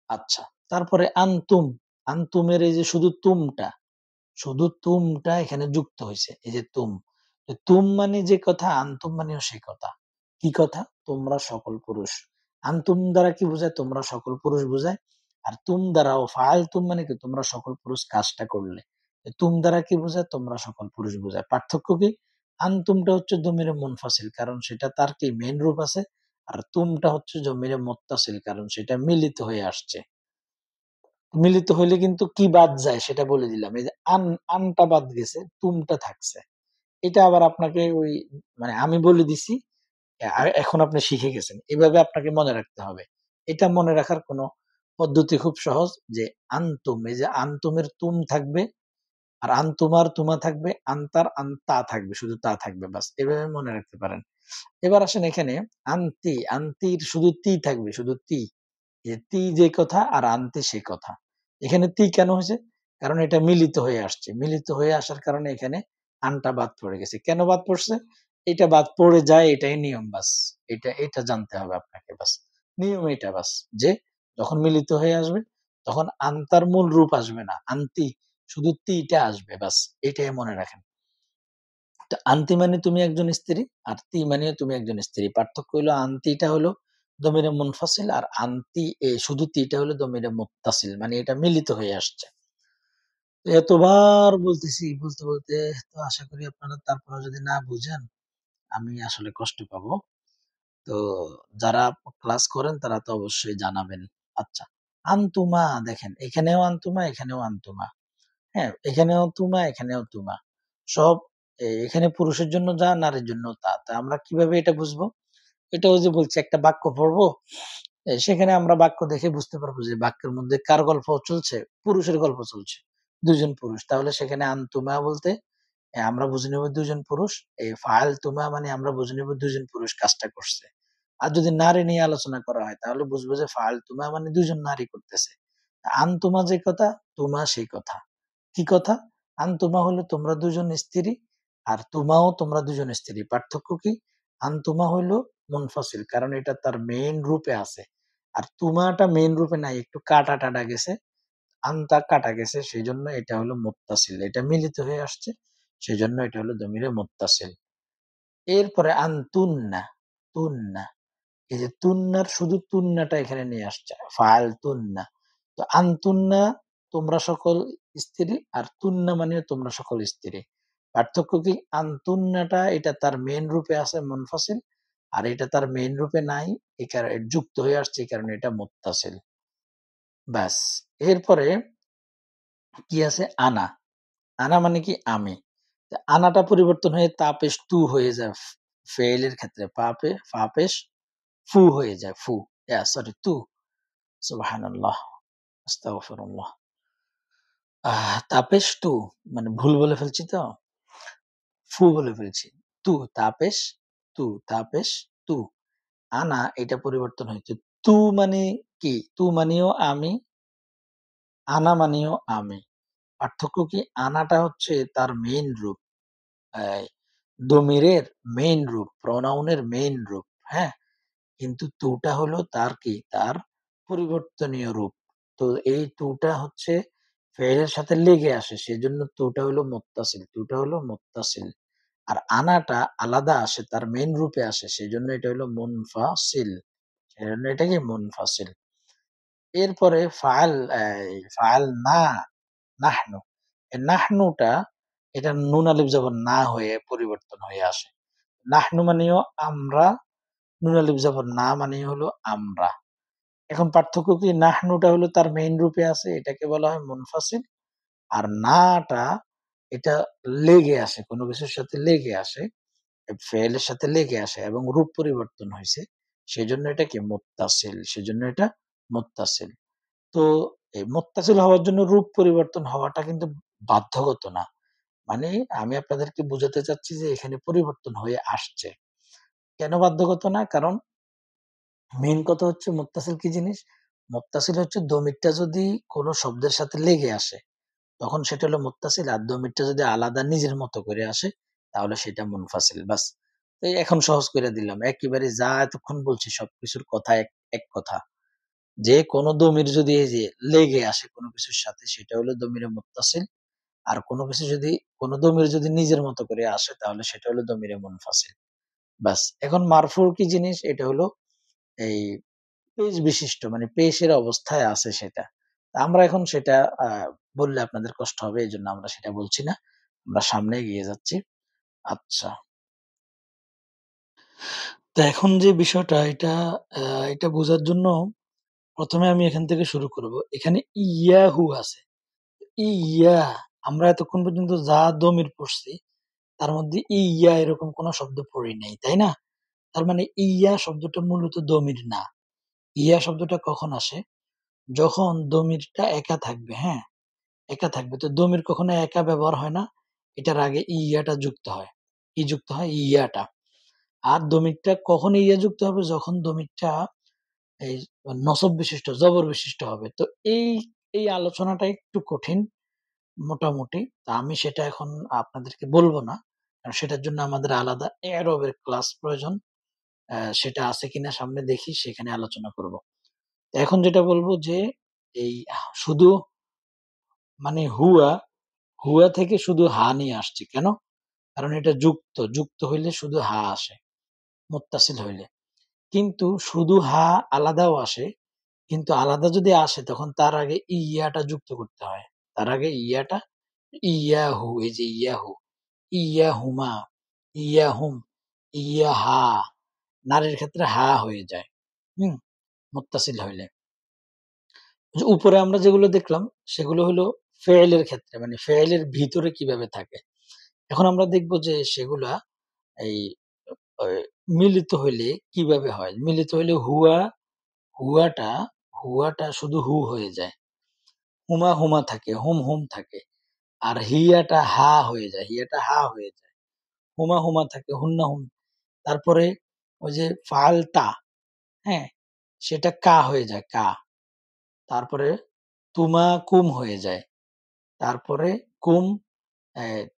আচ্ছা। তারপরে আনতুম, আনতুমের এই যে শুধু তুমটা এখানে যুক্ত হইছে। এই যে তুম। তো তুম মানে যে কথা, আনতুম মানেও সেই কথা। কি কথা? তোমরা সকল পুরুষ। আনতুম দ্বারা কি বোঝায়? তোমরা সকল পুরুষ বোঝায়। আর তুম দ্বারাও ফাআলতুম মানে কি? তোমরা সকল পুরুষ কাজটা করলে। তুম দ্বারা কি বোঝায়? তোমরা সকল পুরুষ বোঝায়। পার্থক্য কি? আনতুমটা হচ্ছে দমিরে মুনফাসিল, কারণ সেটা তার কি মেইন রূপ আছে। আর তুমটা হচ্ছে দমিরে মুত্তাসিল, কারণ সেটা মিলিত হয়ে আসছে। মিলিত হইলে কিন্তু কি বাদ যায় সেটা বলে দিলাম। এই যে আনটা বাদ গেছে, তুমটা থাকছে। এটা আবার আপনাকে ওই মানে আমি বলে দিছি। এখন আপনি শিখে গেছেন। এভাবে আপনাকে মনে রাখতে হবে। এটা মনে রাখার কোন পদ্ধতি খুব সহজ, যে আনতুম, এই যে আনতুমের তুম থাকবে, আর আনতুমার তুমা থাকবে, আনতার আনতা থাকবে, শুধু তা থাকবে। বাস এভাবে মনে রাখতে পারেন। এবার আসেন এখানে আনতি, আনতির শুধু তি থাকবে, শুধু তি। যে তি যে কথা আর আনতি সে কথা। এখানে তি কেন হয়েছে? কারণ এটা মিলিত হয়ে আসছে। মিলিত হয়ে আসার কারণে এখানে আনটা বাদ পড়ে গেছে। কেন বাদ পড়ছে? এটা বাদ পড়ে যায়, এটাই নিয়ম বাস। এটা জানতে হবে আপনাকে বাস। নিয়ম এটা বাস। যে যখন মিলিত হয়ে আসবে তখন আনতার মূল রূপ আসবে না। আনতি শুধু তিটা আসবে বাস। এটাই মনে রাখেন। তো আনতি মানে তুমি একজন স্ত্রী, আর তি মানেও তুমি একজন স্ত্রী। পার্থক্য হইলো আনতিটা হলো দমিরে মুনফাসিল, আর শুধু তিটা হলো দমিরে মুত্তাসিল। মানে এটা মিলিত হয়ে আসছে। তো এতবার বলতেছি, বলতে তো আশা করি আপনারা তারপরেও যদি না বুঝেন, আমি আসলে কষ্ট পাবো। তো যারা ক্লাস করেন তারা তো অবশ্যই জানাবেন। আচ্ছা। আনতুমা দেখেন, এখানেও আনতুমা, এখানেও আনতুমা। হ্যাঁ? এখানেও তুমা, এখানেও তুমা। সব এখানে পুরুষের জন্য যা, নারীর জন্য তা। তা আমরা কিভাবে এটা বুঝবো? এটা ওই যে বলছি একটা বাক্য পড়বো, সেখানে আমরা বাক্য দেখে বুঝতে পারবো যে বাক্যের মধ্যে কার গল্প চলছে? পুরুষের গল্প চলছে। ২ জন পুরুষ। তাহলে সেখানে আনতুমা বলতে আমরা বুঝে নেব ২ জন পুরুষ। ফাআলতুমা মানে আমরা বুঝে নেব ২ জন পুরুষ কাজটা করছে। আর যদি নারী নিয়ে আলোচনা করা হয় তাহলে বুঝবো যে ফাআলতুমা মানে ২ জন নারী করতেছে। আনতুমা যে কথা, তুমা সেই কথা। কি কথা? আনতুমা হলো তোমরা ২ জন স্ত্রী, আর তুমাও তোমরা দুজন স্ত্রী। পার্থক্য কি? আনতুমা হইলো মুনফাসিল, কারণ এটা তার মেইন রূপে আছে। আর তুমাটা মেইন রূপে নাই, একটু কাটা গেছে। আনতা কাটা গেছে, সেজন্য এটা হলো মুত্তাসিল। এটা মিলিত হয়ে আসছে, সেজন্য এটা হলো দমিরে মুত্তাসিল। এরপরে আনতুন্না, তুন্না। এই যে তুন্নার শুধু তুন্নাটা এখানে নিয়ে আসছে, ফাআল তুন্না। তো আনতুন্না তোমরা সকল স্ত্রী, আর তুন্না মানে তোমরা সকল স্ত্রী। পার্থক্য কি? আনতুন্নাটা এটা তার মেইন রূপে আছে মুনফাসিল, আর এটা তার মেইন রূপে নাই, এই কারণে যুক্ত হয়ে আসছে, এই কারণে এটা মুত্তাসিল। ব্যাস। এরপরে কি আছে? আনা। আনা মানে কি? আমি। তা আনাটা পরিবর্তন হয়ে তাপেশ তু হয়ে যায় ফেইলের ক্ষেত্রে। ফাপেশ ফু হয়ে যায়। ফু। সরি, তু। সুবহানাল্লাহ। আস্তাগফিরুল্লাহ। তাপেশ তু মানে ভুল বলে ফেলছি তো। ফু বলে ফেলছি। তু তাপেশ, তু তাপেশ, তু। আনা এটা পরিবর্তন হয়েছে। তু মানে কি? তু মানেও আমি, আনা মানেও আমি। পার্থক্য কি? আনাটা হচ্ছে তার মেইন রূপ। এই দমিরের মেইন রূপ, প্রোনাউনের মেইন রূপ। হ্যাঁ? কিন্তু তুটা হলো তার কি? তার পরিবর্তনীয় রূপ। তো এই তুটা হচ্ছে ফেইলের সাথে লেগে আসে। সেজন্য তুটা হলো মুত্তাসিল। তুটা হলো মুত্তাসিল। আর আনাটা আলাদা আসে, তার মেইন রূপে আসে। সেজন্য এটা হলো মুনফাসিল। সেজন্য এটা কি? মুনফাসিল। এরপরে ফাআল না, নাহনু। এই নাহনুটা এটা নুন আলিফ জবর না হয়ে পরিবর্তন হয়ে আসে। নাহনু মানেও আমরা, নুন আলিফ জবর না মানে হলো আমরা। এখন পার্থক্য কি? নাহনুটা হলো তার মেইন রূপে আছে, এটাকে বলা হয় মুনফাসিল। আর নাটা এটা লেগে আসে, কোনো কিছুর সাথে লেগে আসে, ফেলের সাথে লেগে আসে এবং রূপ পরিবর্তন হয়েছে। সেজন্য এটা কি? মুত্তাসিল। সেজন্য এটা মুত্তাসিল। তো এই মুত্তাসিল হওয়ার জন্য রূপ পরিবর্তন হওয়াটা কিন্তু বাধ্যগত না। মানে আমি আপনাদেরকে বুঝাতে চাচ্ছি যে এখানে পরিবর্তন হয়ে আসছে। কেন বাধ্যগত না? কারণ মেইন কথা হচ্ছে মুত্তাসিল কি জিনিস? মুত্তাসিল হচ্ছে দমিরটা যদি কোন শব্দের সাথে লেগে আসে, তখন সেটা হলো মুত্তাসিল। আর দমিরটা যদি আলাদা নিজের মতো করে আসে, তাহলে সেটা মুনফাসিল। বাস। এই এখন সহজ করে দিলাম। একেবারে যা এতক্ষণ বলছি সবকিছুর কথা এক কথা। যে কোন দমির যদি এই যে লেগে আসে কোন কিছুর সাথে, সেটা হলো দমিরে মুত্তাসিল। আর কোন কিছু যদি কোন দমির যদি নিজের মতো করে আসে, তাহলে সেটা হলো দমিরে মুনফাসিল। বাস। এখন মারফুর কি জিনিস? এটা হলো এই পেশ বিশিষ্ট, মানে পেশের অবস্থায় আছে সেটা। তা আমরা এখন সেটা আ বললে আপনাদের কষ্ট হবে। এজন্য আমরা সেটা বলছি না। আমরা সামনে এগিয়ে যাচ্ছি। আচ্ছা। তো এখন যে বিষয়টা এটা বোঝার জন্য ১ম এ আমি এখান থেকে শুরু করব। এখানে ইয়াহু আছে। ইয়া আমরা এতক্ষণ পর্যন্ত যা দমির পড়ছি, তার মধ্যে ইয়া এরকম কোন শব্দ পড়ি নাই। তাই না? তার মানে ইয়া শব্দটা মূলত দমির না। ইয়া শব্দটা কখন আসে? যখন দমিরটা একা থাকবে, হ্যাঁ? একা থাকবে। তো দমির কখনো একা ব্যবহার হয় না। এটার আগে ইয়াটা যুক্ত হয়। কি যুক্ত হয়? ইয়াটা। আর দমিরটা কখন ইয়া যুক্ত হবে? যখন দমিরটা এই নসব বিশিষ্ট, জবর বিশিষ্ট হবে। তো এই, এই আলোচনাটা একটু কঠিন মোটামুটি। তা আমি সেটা এখন আপনাদেরকে বলব না। কারণ সেটার জন্য আমাদের আলাদা এরবের ক্লাস প্রয়োজন। সেটা আছে কিনা সামনে দেখি, সেখানে আলোচনা করব। এখন যেটা বলব যে এই শুধু মানে হুয়া থেকে শুধু হা নিয়ে আসছে। কেন? কারণ এটা যুক্ত। যুক্ত হইলে শুধু হা আসে, মুত্তাসিল হইলে। কিন্তু শুধু হা আলাদাও আসে। কিন্তু আলাদা যদি আসে, তখন তার আগে ইয়াটা যুক্ত করতে হয়। তার আগে ইয়াটা, ইয়াহু, এই যে ইয়াহু, ইয়াহুমা, ইয়াহুম, ইয়াহা। নারীর ক্ষেত্রে হা হয়ে যায়। হুম? মুত্তাসিল হইলে। যে উপরে আমরা যেগুলো দেখলাম, সেগুলো হলো ফেইলের ক্ষেত্রে, মানে ফেইলের ভিতরে কিভাবে থাকে। এখন আমরা দেখব যে সেগুলা এই অ মিলিত হইলে কিভাবে হয়? মিলিত হইলে হুয়াটা হুয়াটা শুধু হু হয়ে যায়। হুমা থাকে, হুম থাকে। আর হিয়াটা হা হয়ে যায়। হিয়াটা হা হয়ে যায়। হুমা থাকে, হুম। তারপরে ওই যে ফালতা, হ্যাঁ? সেটা কা হয়ে যায়, কা। তারপরে কুম হয়ে যায়। তারপরে কুম,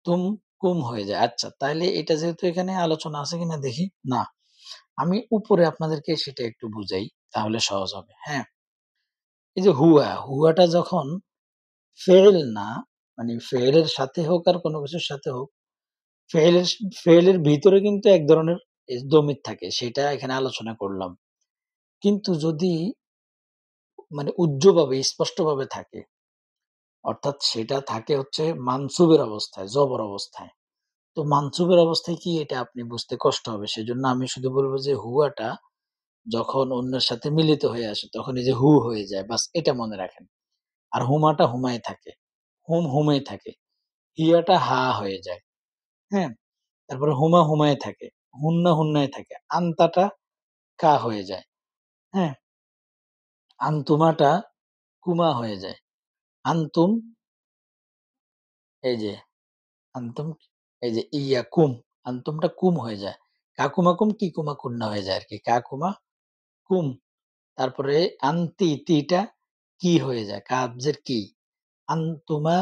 তুম কুম হয়ে যায়। আচ্ছা, তাইলে এটা যেহেতু এখানে আলোচনা আছে কিনা দেখি। না, আমি উপরে আপনাদেরকে সেটা একটু বুঝাই, তাহলে সহজ হবে। হ্যাঁ? এই যে হুয়াটা যখন ফেইল না, মানে ফেইলের সাথে হোক আর কোন কিছুর সাথে হোক, ফেইলের ফেইলের ভিতরে কিন্তু এক ধরনের দমির থাকে। সেটা এখানে আলোচনা করলাম। কিন্তু যদি মানে উজ্জ্বভাবে স্পষ্টভাবে থাকে, অর্থাৎ সেটা থাকে হচ্ছে মানসুবের অবস্থায়, জবর অবস্থায়। তো মানসুবের অবস্থায় কি এটা আপনি বুঝতে কষ্ট হবে। সেজন্য আমি শুধু বলব যে হুয়াটা যখন অন্যের সাথে মিলিত হয়ে আসে তখন এই যে হু হয়ে যায়। বাস এটা মনে রাখেন। আর হুমাটা হুমায় থাকে। হুমেই থাকে। হিয়াটা হা হয়ে যায়। হ্যাঁ? তারপরে হুমা হুমায় থাকে। হুন্না হুন্নায় থাকে। আন্তাটা কা হয়ে যায়। হ্যাঁ? আন্তুমাটা কুমা হয়ে যায়। আন্তুম এই যে আন্তুম এই যে ইয়াকুম, আন্তুমটা কুম হয়ে যায়। কাকুমাকুম কিকুমা কুন্না হয়ে যায় আরকি। কাকুমা কুম। তারপরে আন্তি তিটা কি হয়ে যায়। কাবজের কি। আন্তুমা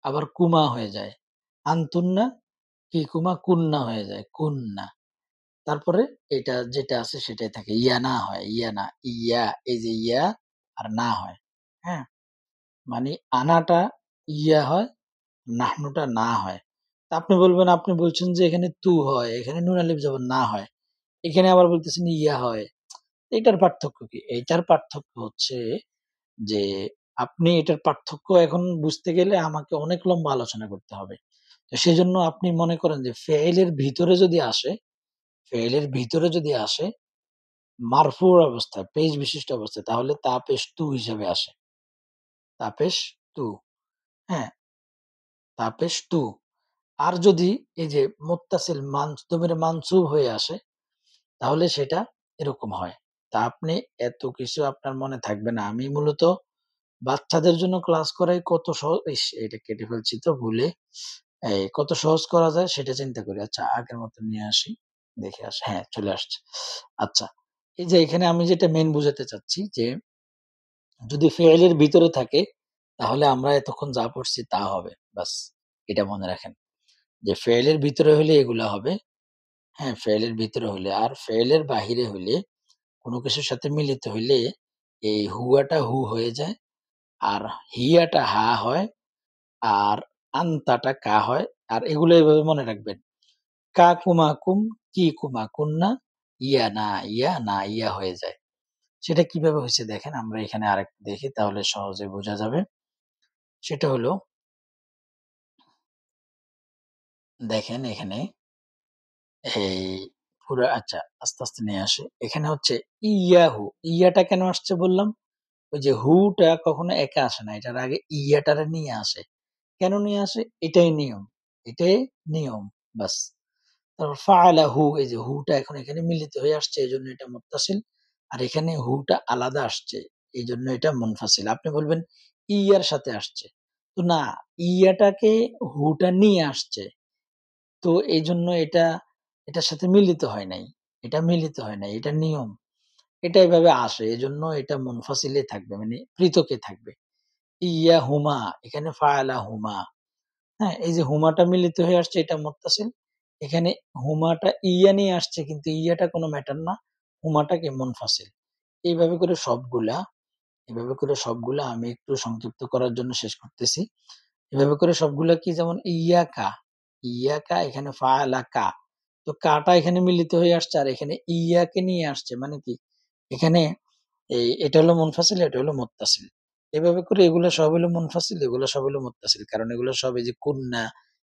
আবার কুমা হয়ে যায়। আন্তুন্না কিকুমা কুন্না হয়ে যায়। কুন্না। তারপরে এটা যেটা আছে সেটাই থাকে। ইয়ানা হয়। ইয়ানা, ইয়া এই যে ইয়া আর না হয়। হ্যাঁ? মানে আনাটা ইয়া হয়, নাহনুটা না হয়। তা আপনি বলবেন, আপনি বলছেন যে এখানে তু হয়, এখানে নুন আলিফ জবর না হয়। এখানে আবার বলতেছেন ইয়া হয়। এটার পার্থক্য কি? এইটার পার্থক্য হচ্ছে যে আপনি এটার পার্থক্য এখন বুঝতে গেলে আমাকে অনেক লম্বা আলোচনা করতে হবে। তো সেজন্য আপনি মনে করেন যে ফেইলের ভিতরে যদি আসে, ফেইলের ভিতরে যদি আসে মারফুর অবস্থায়, পেশ বিশিষ্ট অবস্থায় তাহলে তা পেশ তু হিসেবে আসে। তা পেশ তু। হ্যাঁ? তা পেশ তু। আর যদি এই যে মুত্তাসিল দমিরে মানসুব হয়ে আসে তাহলে সেটা এরকম হয়। তা আপনি এত কিছু আপনার মনে থাকবে না। আমি মূলত বাচ্চাদের জন্য ক্লাস করাই কত ইস! এটা কেটে ফেলছি তো ভুলে। কত সহজ করা যায় সেটা চিন্তা করি। আচ্ছা আগের মত নিয়ে আসি। দেখে আসি। হ্যাঁ, চলে আসছে। আচ্ছা। এই যে এখানে আমি যেটা মেইন বুঝাতে চাচ্ছি যে যদি ফেইলের ভিতরে থাকে তাহলে আমরা এতক্ষণ যা পড়ছি তা হবে। বাস এটা মনে রাখেন। যে ফেইলের ভিতরে হইলে এগুলা হবে। হ্যাঁ, ফেইলের ভিতরে হইলে। আর ফেইলের বাহিরে হইলে কোন কিছুর সাথে মিলিত হইলে এই হুয়াটা হু হয়ে যায়। আর হিয়াটা হা হয়। আর আনতাটা কা হয়। আর এগুলো এভাবে মনে রাখবেন। কা কুমা কুম, কি কুমা কুন্না, ইয়া না ইয়া, না ইয়া হয়ে যায়। সেটা কিভাবে হইছে দেখেন আমরা এখানে আরেকটু দেখি তাহলে সহজে বোঝা যাবে। সেটা হলো দেখেন এখানে এই পুরা আচ্ছা আস্তে, আস্তে নিয়ে আসি। এখানে হচ্ছে ইয়াহু। ইয়াটা কেন আসছে বললাম? ওই যে হুটা কখনো একা আসে না। এটার আগে ইয়াটারে নিয়ে আসে। কেন নিয়ে আসে? এটাই নিয়ম। এটাই নিয়ম। বাস। তারপর ফাআলাহু এই যে হুটা এখন এখানে মিলিত হয়ে আসছে এজন্য এটা মুত্তাসিল। আর এখানে হুটা আলাদা আসছে। এজন্য এটা মুনফাসিল। আপনি বলবেন ইয়ার সাথে আসছে। তো না, ইয়াটাকে হুটা নিয়ে আসছে। তো এইজন্য এটা এটার সাথে মিলিত হয় নাই। এটা মিলিত হয় নাই। এটা নিয়ম। এটা এভাবে আসে। এজন্য এটা মুনফাসিলে থাকবে। মানে পৃথকে থাকবে। ইয়াহুমা এখানে ফাআলাহুমা। হ্যাঁ? এই যে হুমাটা মিলিত হয়ে আসছে এটা মুত্তাসিল। এখানে হুমাটা ইয়া নিয়ে আসছে কিন্তু ইয়াটা কোন ম্যাটার না। হুমাটা কি মুনফাসিল। এইভাবে করে সবগুলা, এভাবে করে সবগুলা আমি একটু সংক্ষিপ্ত করার জন্য শেষ করতেছি। এভাবে করে সবগুলা কি যেমন ইয়াকা, ইয়াকা এখানে ফাআলাকা। তো কাটা এখানে মিলিত হয়ে আসছে আর এখানে ইয়াকে নিয়ে আসছে। মানে কি? এখানে এটা হলো মুনফাসিল, এটা হলো মুত্তাসিল। এভাবে করে এগুলা সব হলো মুনফাসিল, এগুলা সব হলো মুত্তাসিল। কারণ এগুলো সব এই যে কুন্না,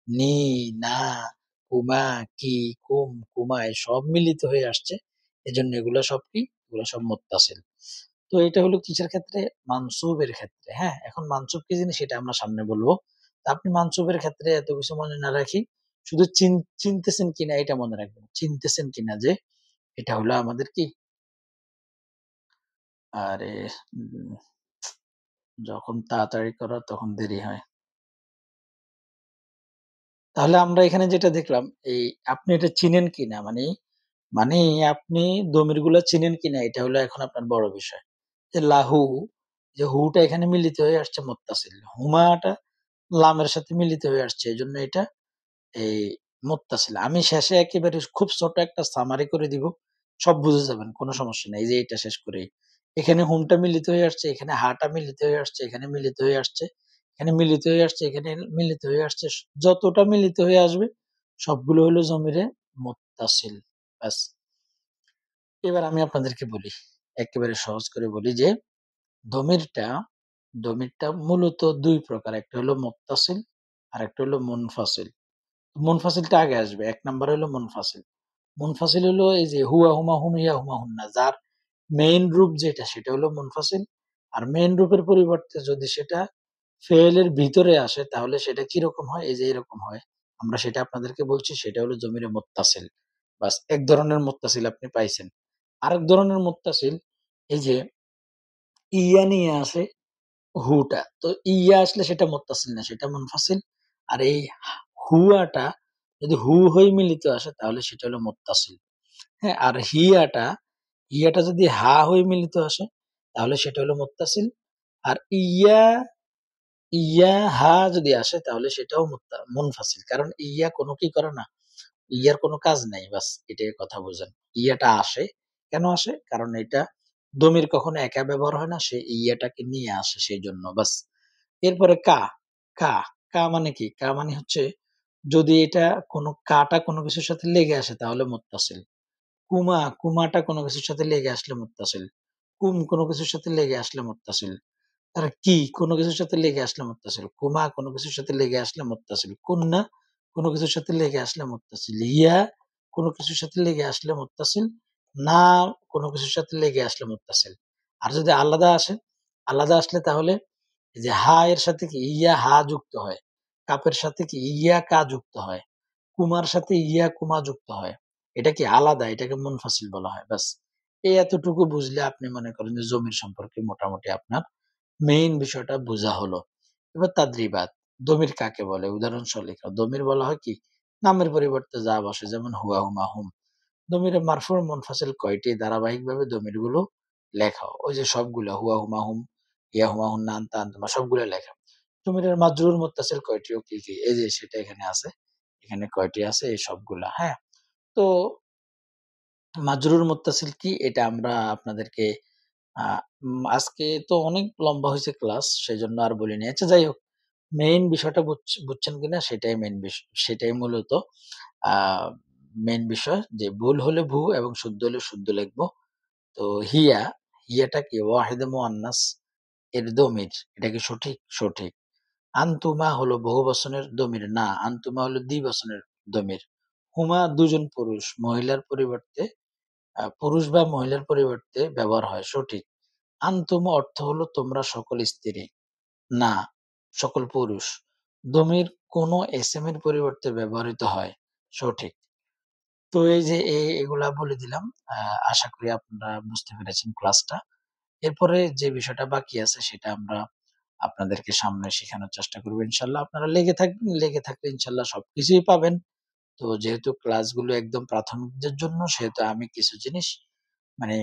নি, না, কুমা, কি, কুম, কুমায় সব মিলিত হয়ে আসছে। এজন্য এগুলা সব কি? এগুলা সব মুত্তাসিল। তো এটা হলো কিসের ক্ষেত্রে? মানসুবের ক্ষেত্রে। হ্যাঁ? এখন মানসুব কি জিনিস সেটা আমরা সামনে বলব। তো আপনি মানসুবের ক্ষেত্রে এত কিছু মনে না রাখি, শুধু চিনতেছেন কিনা এটা মনে রাখবেন। চিনতেছেন কিনা যে এটা হলো আমাদের কি? আরে উম যখন তাড়াতাড়ি করা তখন দেরি হয়। তাহলে আমরা এখানে যেটা দেখলাম, আপনি এটা চিনেন কিনা? মানে আপনি দমিরগুলা চিনেন কিনা? এটা হলো এখন আপনার বড় বিষয়। যে লাহু, যে হুটা এখানে মিলিত হয়ে আসছে মুত্তাসিল। হুমাটা লামের সাথে মিলিত হয়ে আসছে। এজন্য এটা এই মুত্তাসিল। আমি শেষে একেবারে খুব ছোট একটা সামারি করে দিব। সব বুঝে যাবেন। কোন সমস্যা নাই। এই যে এটা শেষ করেই। এখানে হুমটা মিলিত হয়ে আসছে, এখানে হাটা মিলিত হয়ে আসছে, এখানে মিলিত হয়ে আসছে, এখানে মিলিত হয়ে আসছে, এখানে মিলিত হয়ে আসছে। যতটা মিলিত হয়ে আসবে সবগুলো হলো জমিরে মুত্তাসিল। ব্যাস। এবার আমি আপনাদেরকে বলি। একেবারে সহজ করে বলি যে দমিরটা, দমিরটা মূলত ২ প্রকার। একটা হলো মুত্তাসিল, আরেকটা হলো মুনফাসিল। মুনফাসিলটা আগে আসবে। ১ নাম্বার হলো মুনফাসিল। মুনফাসিল হলো এই যে হুয়া, হুমা, হুম, ইয়া, হুমা, হুন্না। যার মেইন রূপ যেটা সেটা হলো মুনফাসিল। আর মেইন রূপের পরিবর্তে যদি সেটা ফেইলের ভিতরে আসে তাহলে সেটা কিরকম হয়? এই যে এরকম হয়। আমরা সেটা আপনাদেরকে বলছি সেটা হলো জমিরে মুত্তাসিল। বাস এক ধরনের মুত্তাসিল আপনি পাইছেন। আরেক ধরনের মুত্তাসিল এই যে ইয়া নিয়ে আসে হুটা। তো ইয়া আসলে সেটা মুত্তাসিল না, সেটা মুনফাসিল। আর এই হুয়াটা যদি হু হয়ে মিলিত আসে তাহলে সেটা হলো মুত্তাসিল। হ্যাঁ? আর হিয়াটা যদি হা হয়ে মিলিত আসে তাহলে সেটা হলো মুত্তাসিল। আর ইয়া হা যদি আসে তাহলে সেটাও মুনফাসিল। কারণ ইয়া কোনো কি করে না, ইয়ার কোনো কাজ নাই। বাস এটাই কথা বোঝেন। ইয়াটা আসে। কেন আসে? কারণ এটা দমির কখনো একা ব্যবহার হয় না। সে ইয়াটাকে নিয়ে আসে সেইজন্য। বাস। এরপরে কা, কা, কা মানে কি? কা মানে হচ্ছে যদি এটা কাটা কোনো কিছুর সাথে লেগে আসে তাহলে মুত্তাসিল। কুমাটা কোনো কিছুর সাথে লেগে আসলে মুত্তাসিল। কোনো কিছুর সাথে লেগে আসলে মুত্তাসিল। আর কোনো কিছুর সাথে লেগে আসলে মুত্তাসিল। কোনো কিছুর সাথে লেগে আসলে মুত্তাসিল। কুন্না কোনো কিছুর সাথে লেগে আসলে মুত্তাসিল। ইয়া কোনো কিছুর সাথে লেগে আসলে মুত্তাসিল। না কোনো কিছুর সাথে লেগে আসলে মুত্তাসিল। আর যদি আলাদা আসে, আলাদা আসলে তাহলে এই যে হা এর সাথে কি ইয়া হা যুক্ত হয়। কাপের সাথে কি ইয়া কা যুক্ত হয়। কুমার সাথে ইয়া কুমা যুক্ত হয়। এটা কি আলাদা, এটাকে মুনফাসিল বলা হয়। ব্যাস। এই এতটুকু বুঝলে আপনি মনে করেন যে জমির সম্পর্কে মোটামুটি আপনার মেইন বিষয়টা বোঝা হলো। এবার তাদরিবাত। দমির কাকে বলে? উদাহরণ সহ দমির বলা হয় কি? নামের পরিবর্তে যা বসে যেমন হুয়া, হুমা, হুম। দমিরে মারফুর মুনফাসিল কয়টি? ধারাবাহিকভাবে দমিরগুলো লেখা। ওই যে সবগুলা হুয়া, হুমা, হুম, ইয়া, হুমা, হুন্না, আনতা, আনতুমা সবগুলা লেখা। দমিরের মাজরুর মুত্তাসিল কয়টি ও কি, কি? এই যে সেটা এখানে আছে। এখানে কয়টি আছে? এই সবগুলা। হ্যাঁ? তো মাজরুর মুত্তাসিল কি? এটা আমরা আপনাদেরকে আ আজকে তো অনেক লম্বা হইছে ক্লাস সেজন্য আর বলিনি। আচ্ছা যাই হোক, মেইন বিষয়টা বুঝছেন কিনা সেটাই সেটাই মূলত আ মেইন বিষয় যে ভুল হলে ভু এবং শুদ্ধ হলে শুদ্ধ লিখব। তো হিয়া, হিয়াটা কি? ওয়াহিদে মুয়ান্নাস এর দমির। এটা কি সঠিক? সঠিক। আনতুমা হলো বহুবচনের দমির না, আনতুমা হলো দ্বিবচনের দমির। হুমা ২ জন পুরুষ, মহিলার পরিবর্তে পুরুষ বা মহিলার পরিবর্তে ব্যবহার হয়, সঠিক। আনতুম অর্থ হলো তোমরা সকল স্ত্রী, না সকল পুরুষ। দমির কোন এসএম এর পরিবর্তে ব্যবহৃত হয়, সঠিক। তো এই যে এগুলা বলে দিলাম। আ আশা করি আপনারা বুঝতে পেরেছেন ক্লাসটা। এরপরে যে বিষয়টা বাকি আছে সেটা আমরা আপনাদেরকে সামনে শিখানোর চেষ্টা করব ইনশাআল্লাহ। আপনারা লেগে থাকবেন, লেগে থাকলে ইনশাআল্লাহ সবকিছুই পাবেন। তো যেহেতু ক্লাসগুলো একদম প্রাথমিকদের জন্য সেহেতু আমি কিছু জিনিস মানে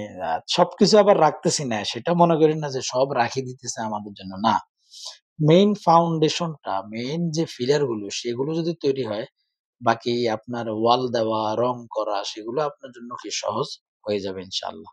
সবকিছু আবার রাখতেছি না। সেটা মনে করেন না যে সব রাখি দিতেছে আমাদের জন্য, না। মেইন ফাউন্ডেশনটা, মেইন যে ফিলার গুলো সেগুলো যদি তৈরি হয়, বাকি আপনার ওয়াল দেওয়া, রং করা সেগুলো আপনার জন্য কি সহজ হয়ে যাবে ইনশাআল্লাহ।